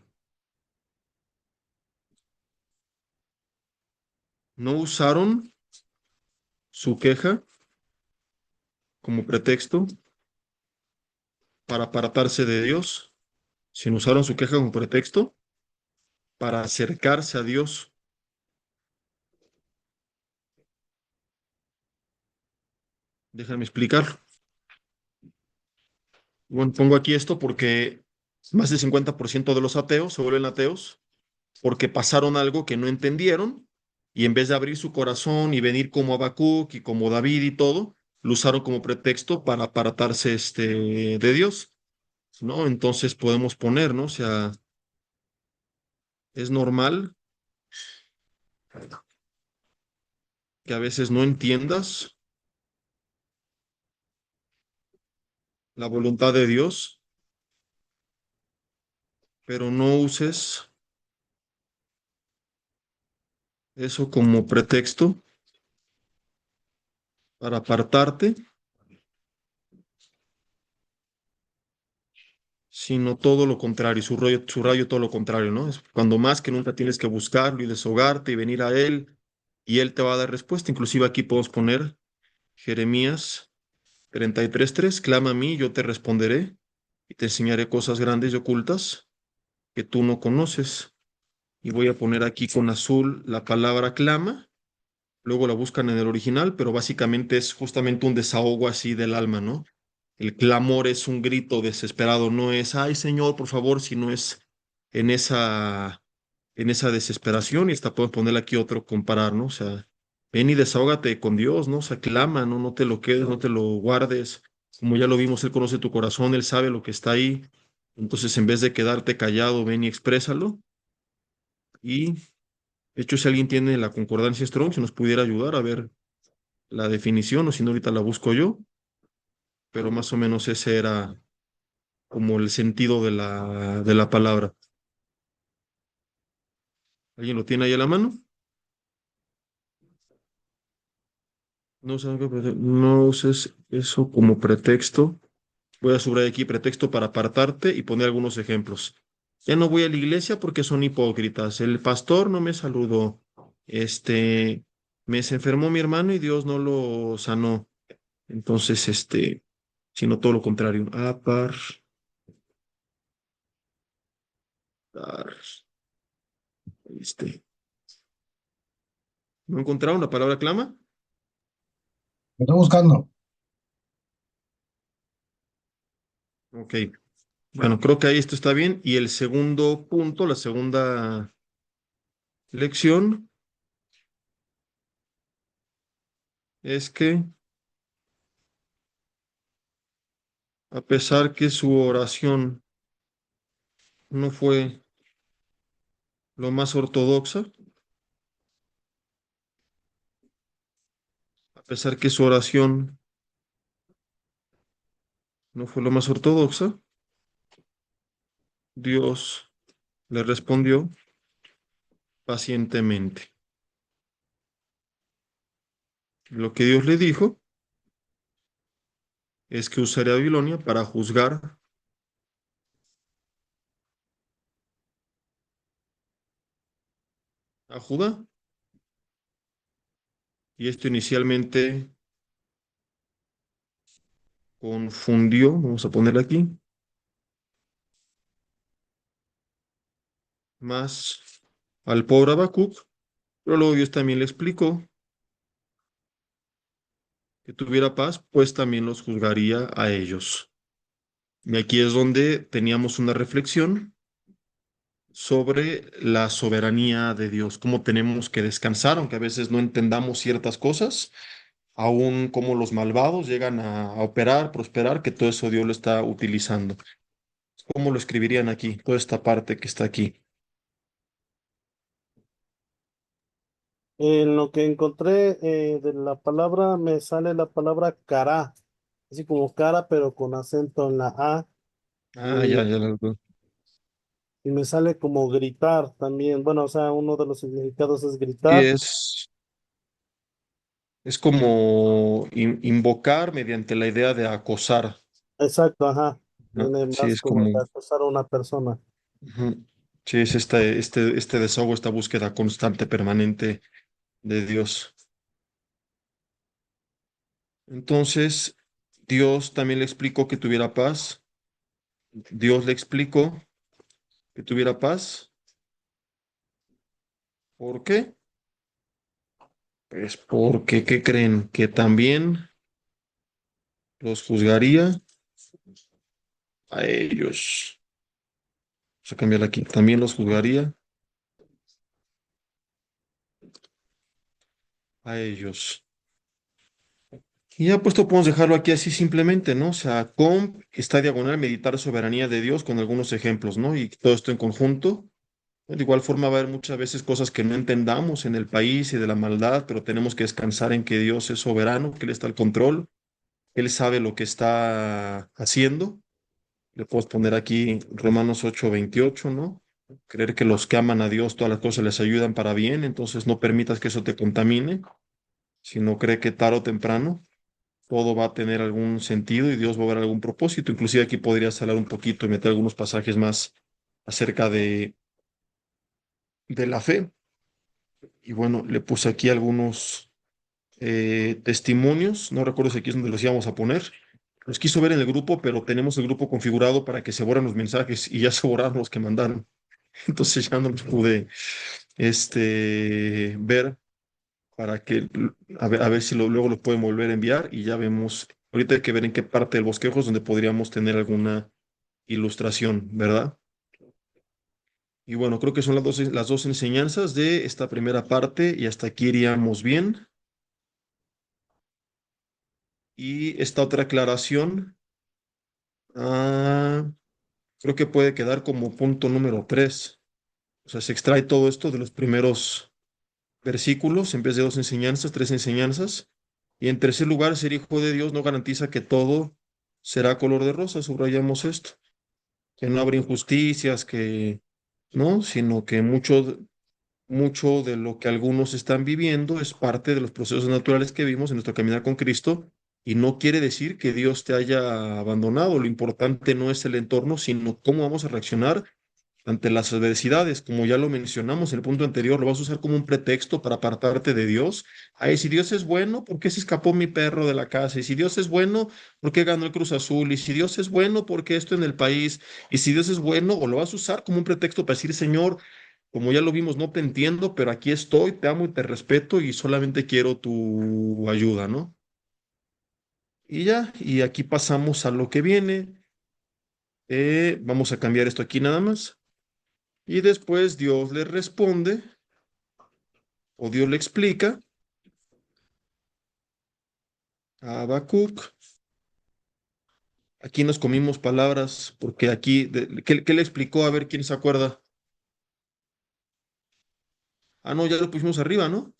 No usaron su queja como pretexto para apartarse de Dios, sino usaron su queja como pretexto para acercarse a Dios. Déjame explicar. Bueno, pongo aquí esto porque más del 50% de los ateos se vuelven ateos porque pasaron algo que no entendieron y en vez de abrir su corazón y venir como Habacuc y como David y todo, lo usaron como pretexto para apartarse de Dios, ¿no? Entonces podemos poner, ¿no? O sea, es normal que a veces no entiendas la voluntad de Dios, pero no uses eso como pretexto para apartarte, sino todo lo contrario, su rayo todo lo contrario, ¿no? Es cuando más que nunca tienes que buscarlo y deshogarte y venir a Él, y Él te va a dar respuesta. Inclusive aquí podemos poner Jeremías 33:3, clama a mí, yo te responderé y te enseñaré cosas grandes y ocultas que tú no conoces. Y voy a poner aquí con azul la palabra clama, luego la buscan en el original, pero básicamente es justamente un desahogo así del alma, ¿no? El clamor es un grito desesperado, no es, ay Señor, por favor, sino es en esa desesperación, y hasta puedo ponerle aquí otro comparar, ¿no? O sea, ven y desahógate con Dios, ¿no? O sea, clama, ¿no? No te lo quedes, no te lo guardes. Como ya lo vimos, Él conoce tu corazón, Él sabe lo que está ahí. Entonces, en vez de quedarte callado, ven y exprésalo. Y, de hecho, si alguien tiene la concordancia Strong, si nos pudiera ayudar a ver la definición, o si no, ahorita la busco yo, pero más o menos ese era como el sentido de la palabra. ¿Alguien lo tiene ahí a la mano? No uses eso como pretexto. Voy a subrayar aquí pretexto para apartarte y poner algunos ejemplos. Ya no voy a la iglesia porque son hipócritas. El pastor no me saludó. Este, se enfermó mi hermano y Dios no lo sanó. Entonces, sino todo lo contrario. Apartar. ¿No encontraron la palabra clama? Lo estoy buscando. Ok. Bueno, creo que ahí esto está bien. Y el segundo punto, la segunda lección, es que a pesar que su oración no fue lo más ortodoxa, a pesar que su oración no fue lo más ortodoxa, Dios le respondió pacientemente. Lo que Dios le dijo es que usaría a Babilonia para juzgar a Judá. Y esto inicialmente confundió, vamos a ponerle aquí, más al pobre Habacuc, pero luego Dios también le explicó que tuviera paz, pues también los juzgaría a ellos. Y aquí es donde teníamos una reflexión sobre la soberanía de Dios, cómo tenemos que descansar, aunque a veces no entendamos ciertas cosas, aún como los malvados llegan a operar, prosperar, que todo eso Dios lo está utilizando. ¿Cómo lo escribirían aquí? Toda esta parte que está aquí. En lo que encontré de la palabra me sale la palabra cara, así como cara, pero con acento en la A, Ah, y, ya. y me sale como gritar también. Bueno, o sea, uno de los significados es Sí, gritar. es como invocar mediante la idea de acosar, Exacto, ajá. ¿no? Viene Sí, más es como de como, acosar a una persona. ujú. Sí, es este desahogo, esta búsqueda constante, permanente de Dios. Entonces, Dios también le explicó que tuviera paz. Dios le explicó que tuviera paz. ¿Por qué? Pues porque, ¿qué creen? Que también los juzgaría a ellos. Vamos a cambiar aquí. También los juzgaría a ellos. Y ya puesto podemos dejarlo aquí así simplemente, ¿no? O sea, con esta diagonal, meditar soberanía de Dios con algunos ejemplos, ¿no? Y todo esto en conjunto. De igual forma va a haber muchas veces cosas que no entendamos en el país y de la maldad, pero tenemos que descansar en que Dios es soberano, que Él está al control, Él sabe lo que está haciendo. Le puedo poner aquí Romanos 8:28, ¿no? Creer que los que aman a Dios todas las cosas les ayudan para bien, entonces no permitas que eso te contamine, sino cree que tarde o temprano todo va a tener algún sentido y Dios va a ver algún propósito. Inclusive aquí podrías hablar un poquito y meter algunos pasajes más acerca de la fe. Y bueno, le puse aquí algunos testimonios, no recuerdo si aquí es donde los íbamos a poner. Los quiso ver en el grupo, pero tenemos el grupo configurado para que se borren los mensajes y ya se borraron los que mandaron. Entonces ya no los pude ver para que a ver si luego lo pueden volver a enviar y ya vemos. Ahorita hay que ver en qué parte del bosquejo es donde podríamos tener alguna ilustración, ¿verdad? Y bueno, creo que son las dos enseñanzas de esta primera parte y hasta aquí iríamos bien. Y esta otra aclaración, ah, creo que puede quedar como punto número 3. O sea, se extrae todo esto de los primeros versículos, en vez de dos enseñanzas, tres enseñanzas. Y en tercer lugar, ser hijo de Dios no garantiza que todo será color de rosa, subrayamos esto, que no habrá injusticias, que no, sino que mucho de lo que algunos están viviendo es parte de los procesos naturales que vimos en nuestro caminar con Cristo y no quiere decir que Dios te haya abandonado. Lo importante no es el entorno, sino cómo vamos a reaccionar ante las adversidades. Como ya lo mencionamos en el punto anterior, lo vas a usar como un pretexto para apartarte de Dios. Ay, si Dios es bueno, ¿por qué se escapó mi perro de la casa? Y si Dios es bueno, ¿por qué ganó el Cruz Azul? Y si Dios es bueno, ¿por qué esto en el país? Y si Dios es bueno, o lo vas a usar como un pretexto para decir, Señor, como ya lo vimos, no te entiendo, pero aquí estoy, te amo y te respeto y solamente quiero tu ayuda, ¿no? Y ya, y aquí pasamos a lo que viene. Vamos a cambiar esto aquí nada más. Y después Dios le responde o Dios le explica a Habacuc. Aquí nos comimos palabras porque aquí, ¿qué le explicó? A ver quién se acuerda. Ah, no, ya lo pusimos arriba, ¿no?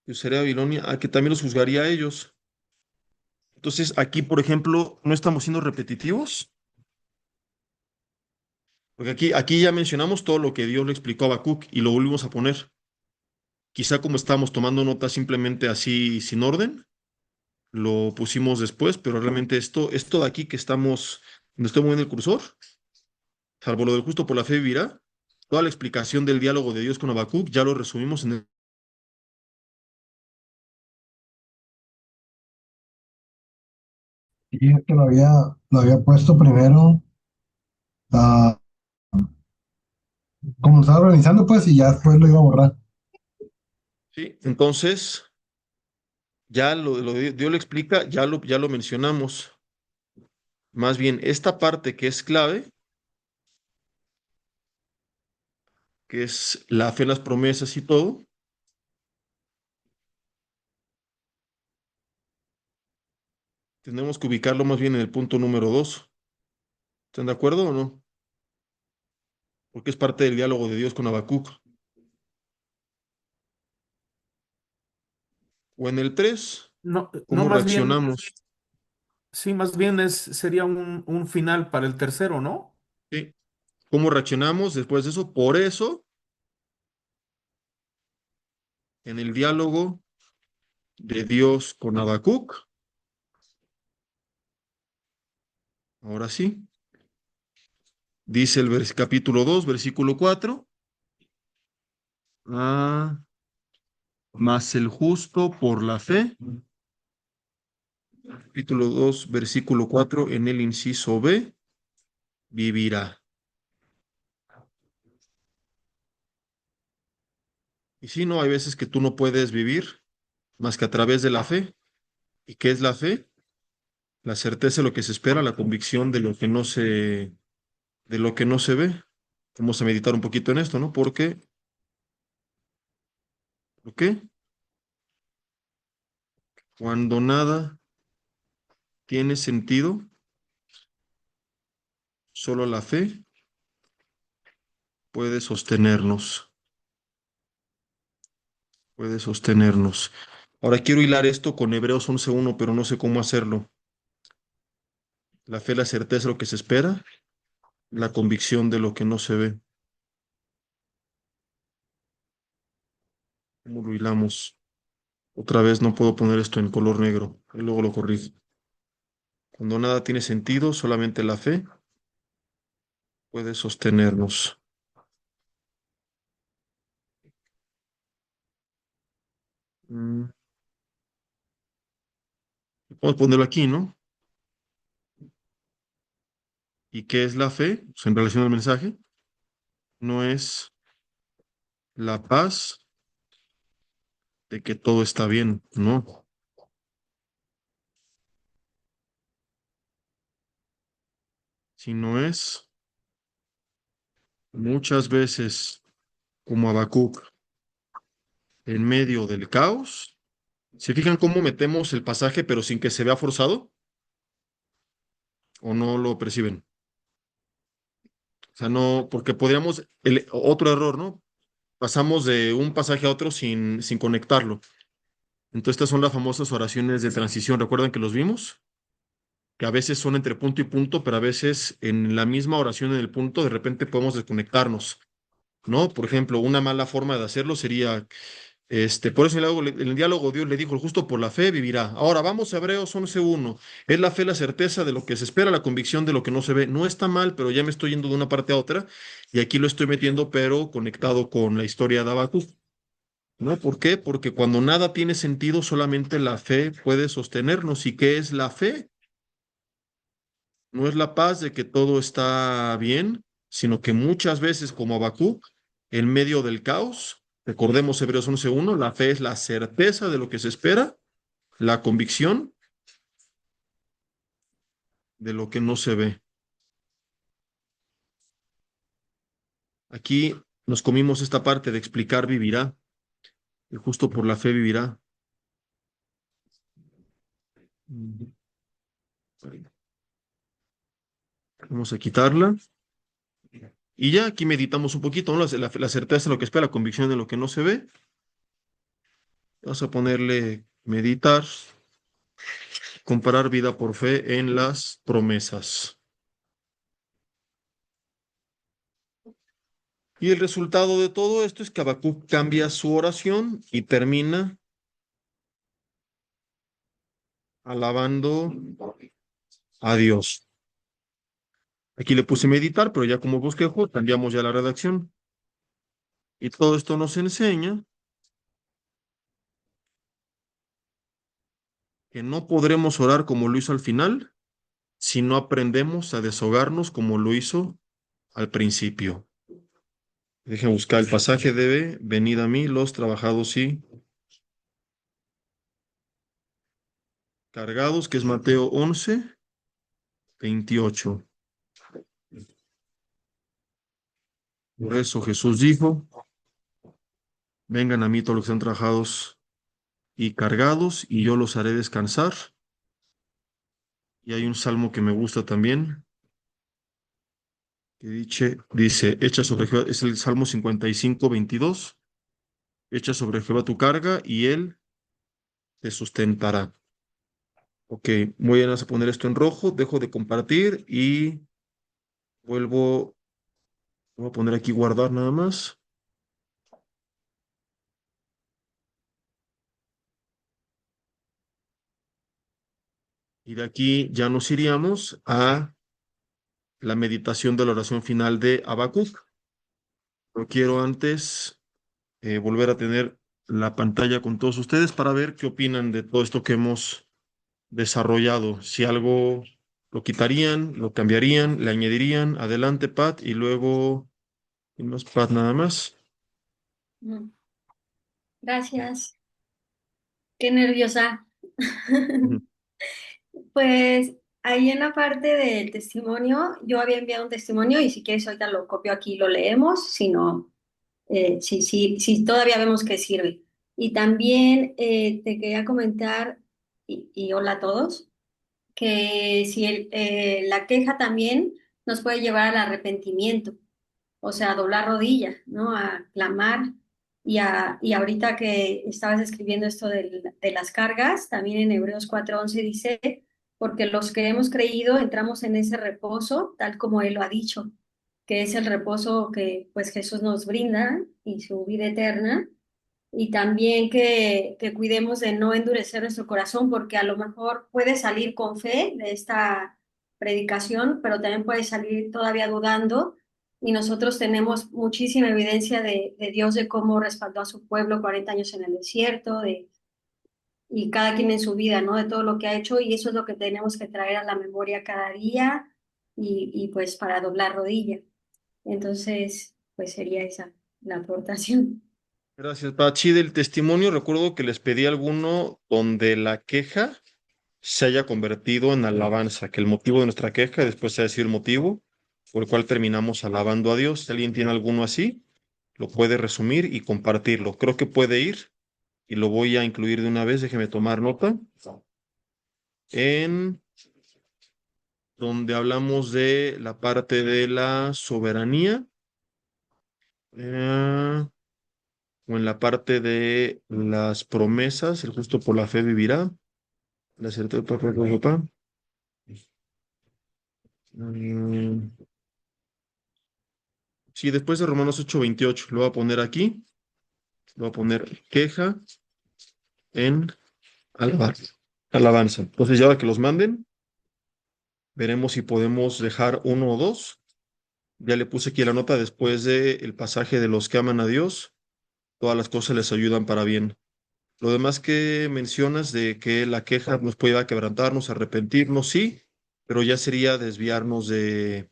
Que sería Babilonia, que también los juzgaría a ellos. Entonces, aquí, por ejemplo, no estamos siendo repetitivos, porque aquí ya mencionamos todo lo que Dios le explicó a Habacuc y lo volvimos a poner. Quizá como estábamos tomando notas simplemente así sin orden, lo pusimos después, pero realmente esto de aquí que estamos, donde estoy moviendo el cursor, salvo lo del justo por la fe vivirá, toda la explicación del diálogo de Dios con Habacuc ya lo resumimos en el... Y es que lo había puesto primero, ah, como estaba organizando, pues, y ya después lo iba a borrar. Sí, entonces, ya lo de Dios lo explica, ya lo mencionamos. Más bien, esta parte que es clave, que es la fe en las promesas y todo, tenemos que ubicarlo más bien en el punto número 2. ¿Están de acuerdo o no? Porque es parte del diálogo de Dios con Habacuc. O en el 3, No, no, ¿cómo más bien, reaccionamos? sí, más bien sería un final para el tercero, ¿no? ¿Sí? ¿Cómo reaccionamos después de eso? Por eso, en el diálogo de Dios con Habacuc, ahora sí, dice el capítulo 2, versículo 4, ah, mas el justo por la fe, capítulo 2, versículo 4, en el inciso B, vivirá. Y si no, hay veces que tú no puedes vivir más que a través de la fe. ¿Y qué es la fe? La certeza de lo que se espera, la convicción de lo que no se ve. Vamos a meditar un poquito en esto, ¿no? Porque, ¿por qué? Cuando nada tiene sentido, solo la fe puede sostenernos, puede sostenernos. Ahora quiero hilar esto con Hebreos 11:1, pero no sé cómo hacerlo. La fe, la certeza de lo que se espera, la convicción de lo que no se ve. ¿Cómo lo hilamos? Otra vez no puedo poner esto en color negro, y luego lo corrijo. Cuando nada tiene sentido, solamente la fe puede sostenernos. Mm, Vamos a ponerlo aquí, ¿no? ¿Y qué es la fe? Pues, en relación al mensaje, no es la paz de que todo está bien, no, sino es muchas veces como Habacuc en medio del caos. ¿Se fijan cómo metemos el pasaje pero sin que se vea forzado o no lo perciben? O sea, no, porque podríamos, otro error, ¿no? Pasamos de un pasaje a otro sin conectarlo. Entonces, estas son las famosas oraciones de transición. ¿Recuerdan que los vimos? Que a veces son entre punto y punto, pero a veces en la misma oración en el punto de repente podemos desconectarnos, ¿no? Por ejemplo, una mala forma de hacerlo sería, por eso en el diálogo Dios le dijo, el justo por la fe vivirá. Ahora vamos a Hebreos 11:1. Es la fe, la certeza de lo que se espera, la convicción de lo que no se ve. No está mal, pero ya me estoy yendo de una parte a otra y aquí lo estoy metiendo, pero conectado con la historia de Habacuc. ¿No? ¿Por qué? Porque cuando nada tiene sentido, solamente la fe puede sostenernos. ¿Y qué es la fe? No es la paz de que todo está bien, sino que muchas veces, como Habacuc, en medio del caos, recordemos Hebreos 11:1, la fe es la certeza de lo que se espera, la convicción de lo que no se ve. Aquí nos comimos esta parte de explicar vivirá, y justo por la fe vivirá. Vamos a quitarla. Y ya aquí meditamos un poquito, ¿no? La certeza de lo que espera, la convicción de lo que no se ve. Vamos a ponerle meditar, comparar vida por fe en las promesas. Y el resultado de todo esto es que Habacuc cambia su oración y termina alabando a Dios. Aquí le puse meditar, pero ya como bosquejo, cambiamos ya la redacción. Y todo esto nos enseña que no podremos orar como lo hizo al final si no aprendemos a deshogarnos como lo hizo al principio. Dejen buscar el pasaje de venid a mí los trabajados y cargados, que es Mateo 11:28. Por eso Jesús dijo, vengan a mí todos los que están trabajados y cargados, y yo los haré descansar. Y hay un salmo que me gusta también, que dice, echa sobre Jehová, es el Salmo 55:22, echa sobre Jehová tu carga y él te sustentará. Ok, voy a poner esto en rojo, dejo de compartir y vuelvo, voy a poner aquí guardar nada más. Y de aquí ya nos iríamos a la meditación de la oración final de Habacuc. Pero quiero antes volver a tener la pantalla con todos ustedes para ver qué opinan de todo esto que hemos desarrollado. Si algo lo quitarían, lo cambiarían, le añadirían. Adelante, Pat, y luego, y más Pat nada más. Mm, Gracias. Qué nerviosa. Ujú. Pues ahí en la parte del testimonio, yo había enviado un testimonio y si quieres ahorita lo copio aquí y lo leemos, si no, si todavía vemos que sirve. Y también te quería comentar, y hola a todos, que si la queja también nos puede llevar al arrepentimiento, o sea, a doblar rodilla, ¿no? A clamar. Y ahorita que estabas escribiendo esto de las cargas, también en Hebreos 4:11 dice, porque los que hemos creído entramos en ese reposo, tal como Él lo ha dicho, que es el reposo que pues Jesús nos brinda y su vida eterna. Y también que cuidemos de no endurecer nuestro corazón, porque a lo mejor puede salir con fe de esta predicación, pero también puede salir todavía dudando. Y nosotros tenemos muchísima evidencia de Dios, de cómo respaldó a su pueblo 40 años en el desierto, y cada quien en su vida, ¿no? De todo lo que ha hecho, y eso es lo que tenemos que traer a la memoria cada día y pues para doblar rodilla. Entonces, pues sería esa la aportación. Gracias, Pachi. Del testimonio, recuerdo que les pedí alguno donde la queja se haya convertido en alabanza, que el motivo de nuestra queja después sea decir el motivo por el cual terminamos alabando a Dios. Si alguien tiene alguno así, lo puede resumir y compartirlo. Creo que puede ir y lo voy a incluir de una vez. Déjeme tomar nota. En donde hablamos de la parte de la soberanía, o en la parte de las promesas, el justo por la fe vivirá. La certeza, Mm, sí, después de Romanos 8:28, lo voy a poner aquí, lo voy a poner queja en alabanza. Entonces, ya ahora que los manden, veremos si podemos dejar uno o dos. Ya le puse aquí la nota después del pasaje de los que aman a Dios, todas las cosas les ayudan para bien. Lo demás que mencionas de que la queja nos puede llevar a quebrantarnos, a arrepentirnos, sí, pero ya sería desviarnos del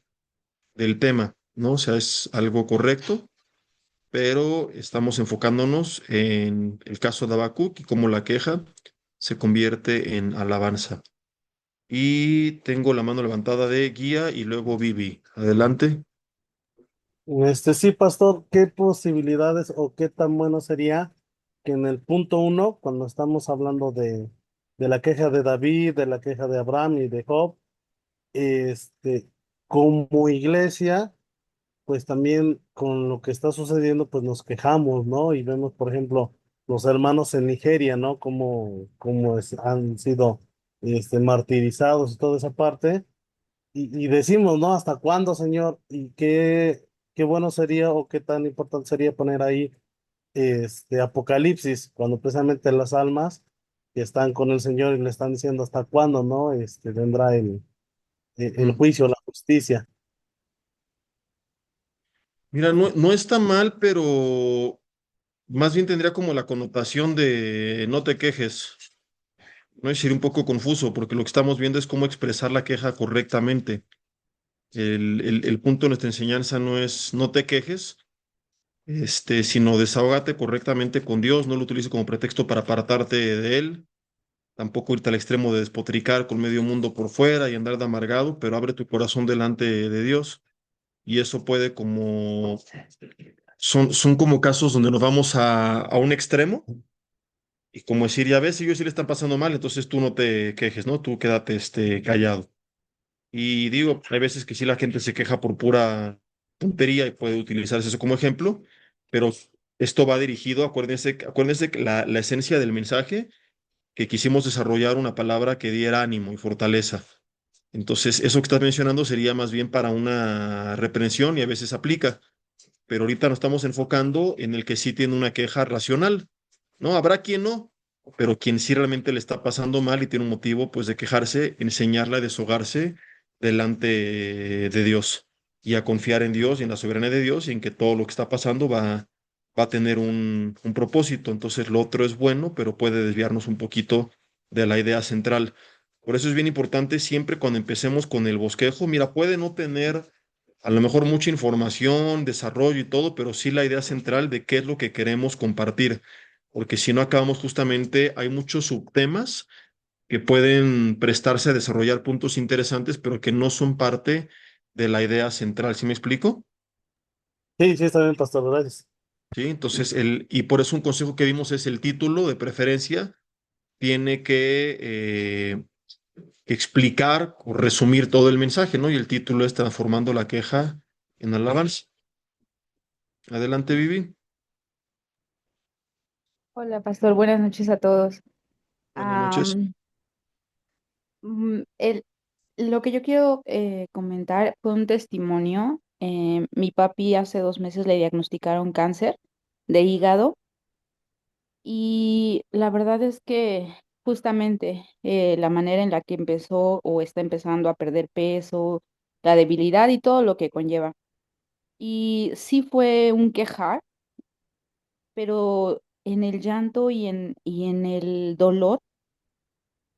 tema. ¿no? O sea, es algo correcto, pero estamos enfocándonos en el caso de Habacuc y cómo la queja se convierte en alabanza. Y tengo la mano levantada de Guía y luego Vivi. Adelante. Sí, pastor, ¿qué posibilidades o qué tan bueno sería que en el punto uno, cuando estamos hablando de la queja de David, de la queja de Abraham y de Job, este, como iglesia, pues también con lo que está sucediendo, pues nos quejamos, ¿no? Y vemos, por ejemplo, los hermanos en Nigeria, ¿no? Han sido martirizados y toda esa parte. Y decimos, ¿no? ¿Hasta cuándo, Señor? Y qué bueno sería o qué tan importante sería poner ahí Apocalipsis, cuando precisamente las almas que están con el Señor y le están diciendo hasta cuándo, ¿no? Vendrá el Mm. juicio, la justicia. Mira, no está mal, pero más bien tendría como la connotación de no te quejes. No es decir, un poco confuso, porque lo que estamos viendo es cómo expresar la queja correctamente. El punto de nuestra enseñanza no es no te quejes, sino desahógate correctamente con Dios, no lo utilices como pretexto para apartarte de Él, tampoco irte al extremo de despotricar con medio mundo por fuera y andar de amargado, pero abre tu corazón delante de Dios. Y eso puede como, son como casos donde nos vamos a un extremo y como decir, ya ves, ellos sí le están pasando mal, entonces tú no te quejes, ¿no? Tú quédate callado. Y digo, hay veces que sí la gente se queja por pura tontería y puede utilizarse eso como ejemplo, pero esto va dirigido, acuérdense que la esencia del mensaje, que quisimos desarrollar una palabra que diera ánimo y fortaleza. Entonces, eso que estás mencionando sería más bien para una reprensión y a veces aplica, pero ahorita nos estamos enfocando en el que sí tiene una queja racional, ¿no? Habrá quien no, pero quien sí realmente le está pasando mal y tiene un motivo, pues, de quejarse, enseñarle a deshogarse delante de Dios y a confiar en Dios y en la soberanía de Dios y en que todo lo que está pasando va a tener un propósito. Entonces, lo otro es bueno, pero puede desviarnos un poquito de la idea central. Por eso es bien importante siempre cuando empecemos con el bosquejo, mira, puede no tener a lo mejor mucha información, desarrollo y todo, pero sí la idea central de qué es lo que queremos compartir, porque si no acabamos justamente, hay muchos subtemas que pueden prestarse a desarrollar puntos interesantes, pero que no son parte de la idea central. ¿Sí me explico? Sí, sí, está bien, pastor, gracias. Sí, entonces y por eso un consejo que dimos es el título de preferencia tiene que explicar o resumir todo el mensaje, ¿no? Y el título es Transformando la queja en alabanza. Adelante, Vivi. Hola, pastor. Buenas noches a todos. Buenas noches. Am, mm, el- lo que yo quiero comentar fue un testimonio. Mi papi hace 2 meses le diagnosticaron cáncer de hígado y la verdad es que justamente la manera en la que empezó o está empezando a perder peso, la debilidad y todo lo que conlleva. Y sí fue un quejar, pero en el llanto y en el dolor.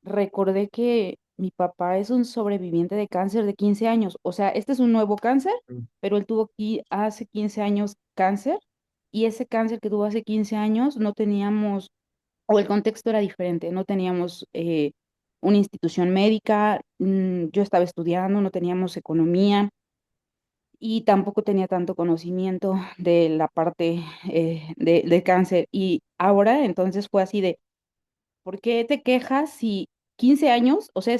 Recordé que mi papá es un sobreviviente de cáncer de 15 años. O sea, este es un nuevo cáncer, pero él tuvo aquí hace 15 años cáncer y ese cáncer que tuvo hace 15 años no teníamos, o el contexto era diferente, no teníamos una institución médica, yo estaba estudiando, no teníamos economía y tampoco tenía tanto conocimiento de la parte de cáncer. Y ahora entonces fue así de ¿por qué te quejas si 15 años, o sea,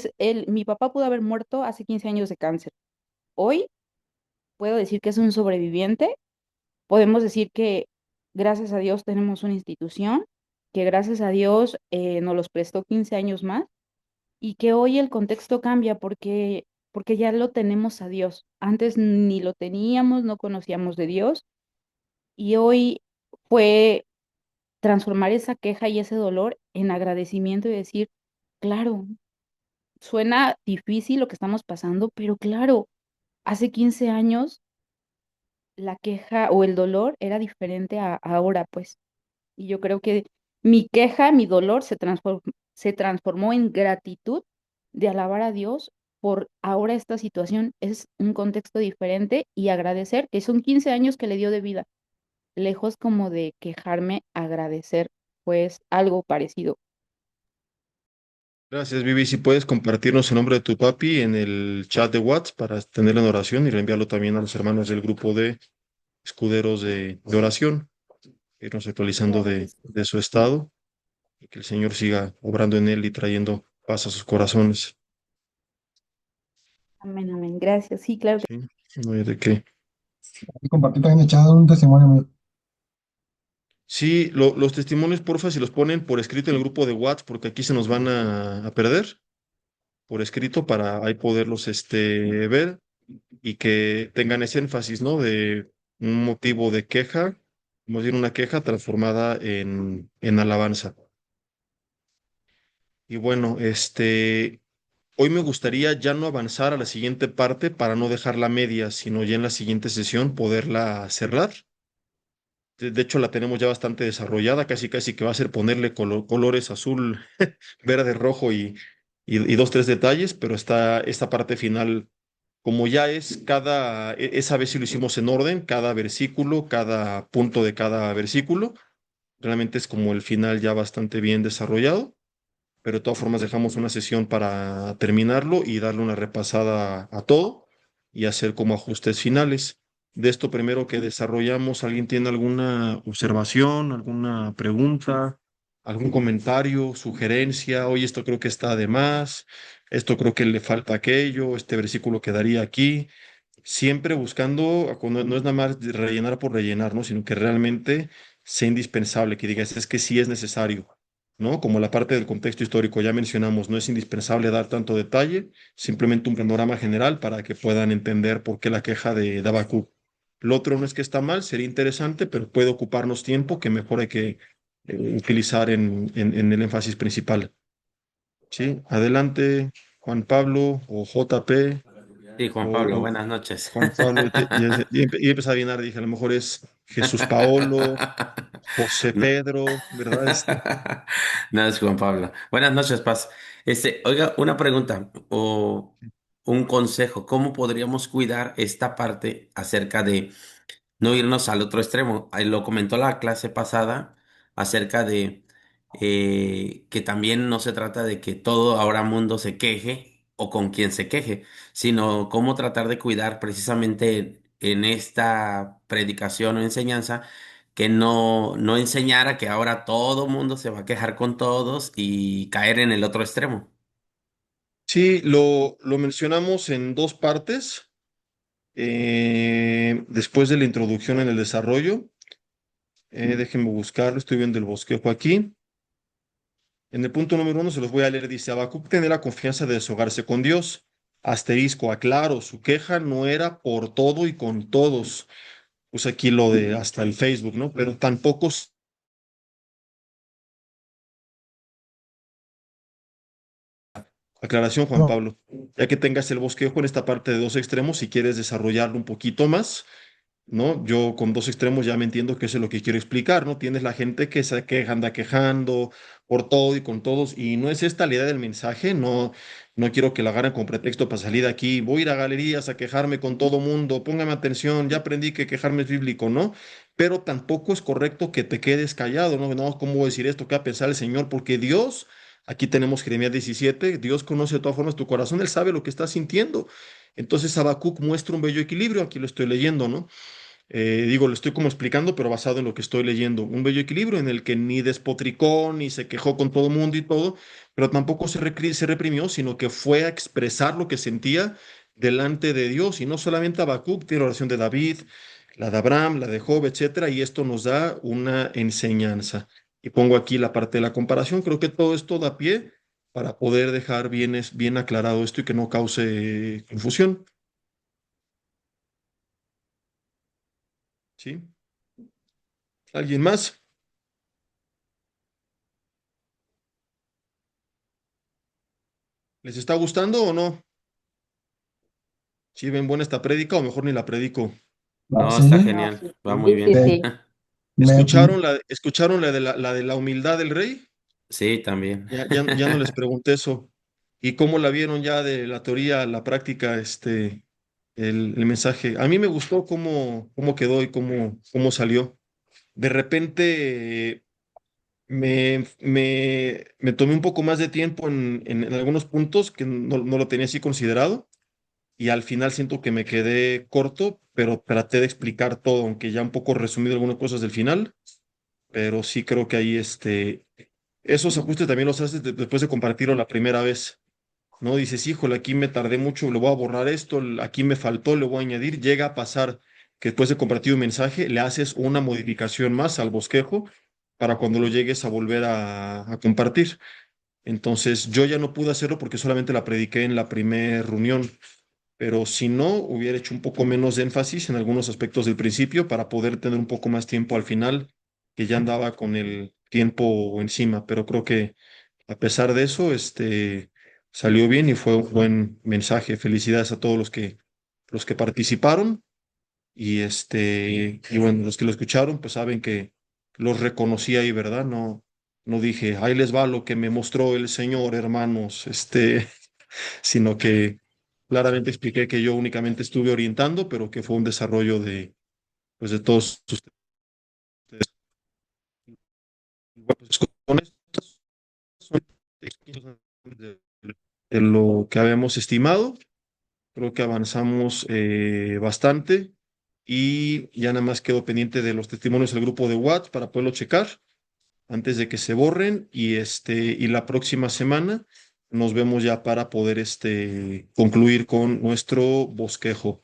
mi papá pudo haber muerto hace 15 años de cáncer? Hoy puedo decir que es un sobreviviente, podemos decir que gracias a Dios tenemos una institución, que gracias a Dios nos los prestó 15 años más y que hoy el contexto cambia porque ya lo tenemos a Dios. Antes ni lo teníamos, no conocíamos de Dios y hoy fue transformar esa queja y ese dolor en agradecimiento y decir, claro, suena difícil lo que estamos pasando, pero claro, hace 15 años la queja o el dolor era diferente a ahora, pues. Y yo creo que mi queja, mi dolor se transformó en gratitud de alabar a Dios por ahora esta situación es un contexto diferente y agradecer que son 15 años que le dio de vida. Lejos como de quejarme, agradecer pues algo parecido. Gracias, Vivi. Si puedes compartirnos el nombre de tu papi en el chat de WhatsApp para tenerlo en oración y reenviarlo también a los hermanos del grupo de escuderos de oración, irnos actualizando Claro que sí. de su estado y que el Señor siga obrando en él y trayendo paz a sus corazones. Amén, amén. Gracias. Sí, claro que ¿Sí? No hay de qué. Y compartí también en el chat un testimonio mío. Sí, los testimonios, porfa, si los ponen por escrito en el grupo de WhatsApp, porque aquí se nos van a perder, por escrito, para ahí poderlos ver y que tengan ese énfasis, ¿no? De un motivo de queja, más bien una queja transformada en alabanza. Y bueno, hoy me gustaría ya no avanzar a la siguiente parte para no dejarla media, sino ya en la siguiente sesión poderla cerrar. De hecho, la tenemos ya bastante desarrollada, casi casi que va a ser ponerle colores azul, verde, rojo y dos, tres detalles, pero está esta parte final, como ya es esa vez sí lo hicimos en orden, cada versículo, cada punto de cada versículo, realmente es como el final ya bastante bien desarrollado, pero de todas formas dejamos una sesión para terminarlo y darle una repasada a todo y hacer como ajustes finales. De esto primero que desarrollamos, ¿alguien tiene alguna observación, alguna pregunta, algún comentario, sugerencia? Oye, esto creo que está de más, esto creo que le falta aquello, este versículo quedaría aquí. Siempre buscando, no es nada más de rellenar por rellenar, ¿no? Sino que realmente sea indispensable, que digas, es que sí es necesario. ¿No? Como la parte del contexto histórico ya mencionamos, no es indispensable dar tanto detalle, simplemente un panorama general para que puedan entender por qué la queja de Habacuc. Lo otro no es que está mal, sería interesante, pero puede ocuparnos tiempo que mejor hay que utilizar en el énfasis principal. ¿Sí? Adelante, Juan Pablo o JP Sí, Juan Pablo, o buenas noches. Juan Pablo. Y empecé a adivinar, dije, a lo mejor es Jesús Paolo, José No. Pedro, ¿verdad? No es Juan Pablo. Buenas noches, Paz. Oiga, una pregunta o un consejo. ¿Cómo podríamos cuidar esta parte acerca de no irnos al otro extremo? Ahí lo comentó la clase pasada acerca de que también no se trata de que todo ahora mundo se queje o con quien se queje, sino cómo tratar de cuidar precisamente en esta predicación o enseñanza que no enseñara que ahora todo mundo se va a quejar con todos y caer en el otro extremo. Sí, lo mencionamos en dos partes. Después de la introducción en el desarrollo, déjenme buscarlo, estoy viendo el bosquejo aquí. En el punto número uno se los voy a leer, dice, Habacuc tenía la confianza de deshogarse con Dios. Asterisco, aclaro, su queja no era por todo y con todos. Puse aquí lo de hasta el Facebook, ¿no? Pero tampoco aclaración, Juan No, Pablo. Ya que tengas el bosquejo en esta parte de dos extremos, si quieres desarrollarlo un poquito más, ¿no? Yo con dos extremos ya me entiendo que eso es lo que quiero explicar, ¿no? Tienes la gente que se queja, anda quejando por todo y con todos, y no es esta la idea del mensaje, no quiero que la agarren como pretexto para salir de aquí, voy a ir a galerías a quejarme con todo mundo, póngame atención, ya aprendí que quejarme es bíblico, ¿no? Pero tampoco es correcto que te quedes callado, ¿no? No, ¿cómo voy a decir esto? ¿Qué va a pensar el Señor? Porque Dios, aquí tenemos Jeremías 17, Dios conoce de todas formas tu corazón, Él sabe lo que estás sintiendo. Entonces Habacuc muestra un bello equilibrio, aquí lo estoy leyendo, ¿no? Digo, lo estoy como explicando, pero basado en lo que estoy leyendo. Un bello equilibrio en el que ni despotricó, ni se quejó con todo el mundo y todo, pero tampoco se reprimió, sino que fue a expresar lo que sentía delante de Dios. Y no solamente Habacuc, tiene la oración de David, la de Abraham, la de Job, etcétera, y esto nos da una enseñanza. Y pongo aquí la parte de la comparación. Creo que todo esto da pie para poder dejar bien aclarado esto y que no cause confusión. ¿Sí? ¿Alguien más? ¿Les está gustando o no? Si ven buena esta prédica o mejor ni la predico. No, sí, está No, genial, sí, va muy sí, sí, bien. eh, sí. me, ¿Escucharon la de la humildad del rey? Sí, también. Ya no les pregunté eso. ¿Y cómo la vieron ya de la teoría a la práctica, el mensaje? A mí me gustó cómo quedó y cómo salió. De repente me tomé un poco más de tiempo en algunos puntos que no lo tenía así considerado y al final siento que me quedé corto, pero traté de explicar todo, aunque ya un poco resumido algunas cosas del final, pero sí creo que ahí esos ajustes también los haces después de compartirlo la primera vez. ¿No? Dices, híjole, aquí me tardé mucho, le voy a borrar esto, aquí me faltó, le voy a añadir. Llega a pasar que después de compartir un mensaje, le haces una modificación más al bosquejo para cuando lo llegues a volver a compartir. Entonces, yo ya no pude hacerlo porque solamente la prediqué en la primera reunión, pero si no, hubiera hecho un poco menos de énfasis en algunos aspectos del principio para poder tener un poco más tiempo al final, que ya andaba con el tiempo encima, pero creo que a pesar de eso, salió bien y fue un buen mensaje. Felicidades a todos los que participaron y bueno, los que lo escucharon, pues saben que los reconocí ahí, ¿verdad? No dije, ahí les va lo que me mostró el Señor, hermanos, sino que claramente expliqué que yo únicamente estuve orientando, pero que fue un desarrollo pues, de todos ustedes. Bueno, pues, con esto son de lo que habíamos estimado. Creo que avanzamos bastante y ya nada más quedo pendiente de los testimonios del grupo de WhatsApp para poderlo checar antes de que se borren y la próxima semana nos vemos ya para poder concluir con nuestro bosquejo.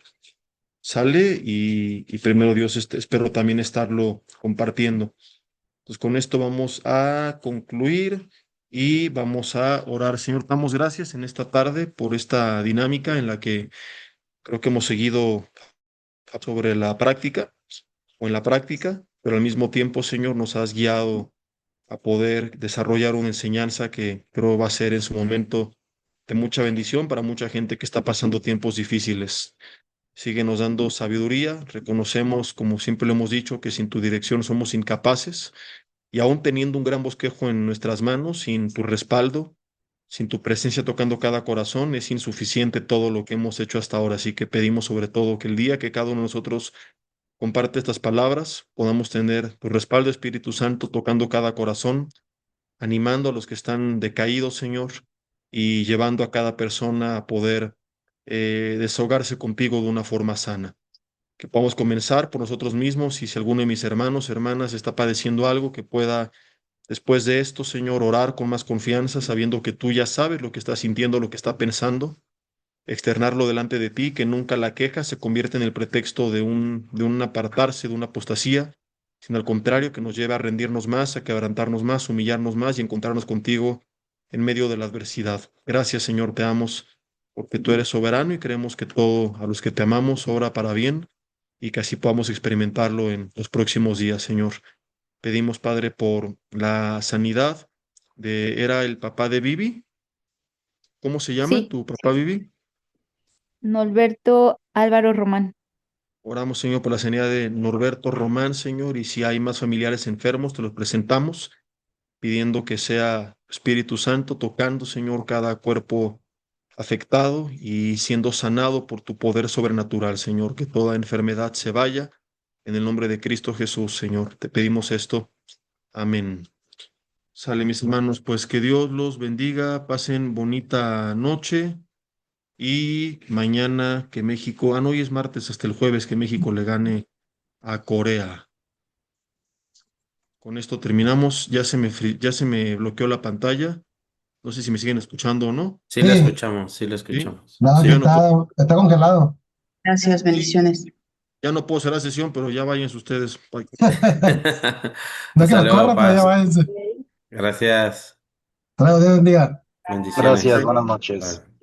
Sale y primero Dios, espero también estarlo compartiendo. Pues con esto vamos a concluir y vamos a orar. Señor, damos gracias en esta tarde por esta dinámica en la que creo que hemos seguido sobre la práctica o en la práctica, pero al mismo tiempo, Señor, nos has guiado a poder desarrollar una enseñanza que creo va a ser en su momento de mucha bendición para mucha gente que está pasando tiempos difíciles. Síguenos dando sabiduría. Reconocemos, como siempre lo hemos dicho, que sin tu dirección somos incapaces y aún teniendo un gran bosquejo en nuestras manos, sin tu respaldo, sin tu presencia tocando cada corazón, es insuficiente todo lo que hemos hecho hasta ahora. Así que pedimos sobre todo que el día que cada uno de nosotros comparte estas palabras, podamos tener tu respaldo, Espíritu Santo, tocando cada corazón, animando a los que están decaídos, Señor, y llevando a cada persona a poder desahogarse contigo de una forma sana. Que podamos comenzar por nosotros mismos y si alguno de mis hermanos, hermanas está padeciendo algo, que pueda después de esto, Señor, orar con más confianza, sabiendo que tú ya sabes lo que está sintiendo, lo que está pensando, externarlo delante de ti, que nunca la queja se convierte en el pretexto de un apartarse, de una apostasía, sino al contrario, que nos lleve a rendirnos más, a quebrantarnos más, humillarnos más y encontrarnos contigo en medio de la adversidad. Gracias, Señor, te amo, porque tú eres soberano y creemos que todo a los que te amamos obra para bien y que así podamos experimentarlo en los próximos días, Señor. Pedimos, Padre, por la sanidad era el papá de Vivi. ¿Cómo se llama Sí, tu papá, Vivi? Norberto Álvaro Román. Oramos, Señor, por la sanidad de Norberto Román, Señor, y si hay más familiares enfermos, te los presentamos, pidiendo que sea Espíritu Santo tocando, Señor, cada cuerpo afectado y siendo sanado por tu poder sobrenatural, Señor, que toda enfermedad se vaya. En el nombre de Cristo Jesús, Señor, te pedimos esto. Amén. Sale, mis hermanos, pues que Dios los bendiga, pasen bonita noche. Y mañana que México, no, hoy es martes, hasta el jueves que México le gane a Corea. Con esto terminamos. Ya se me bloqueó la pantalla. No sé si me siguen escuchando o no. Sí, la Sí, escuchamos, sí, la ¿Sí? escuchamos. nada Sí, que está congelado. Gracias, bendiciones. ya no puedo cerrar sesión, pero ya váyanse ustedes. Bye. No que Hasta lo luego, corra, pero ya Paz. váyanse. Gracias. Hasta luego, Dios bendiga. Bendiciones. Gracias, Bye. buenas noches. Bye.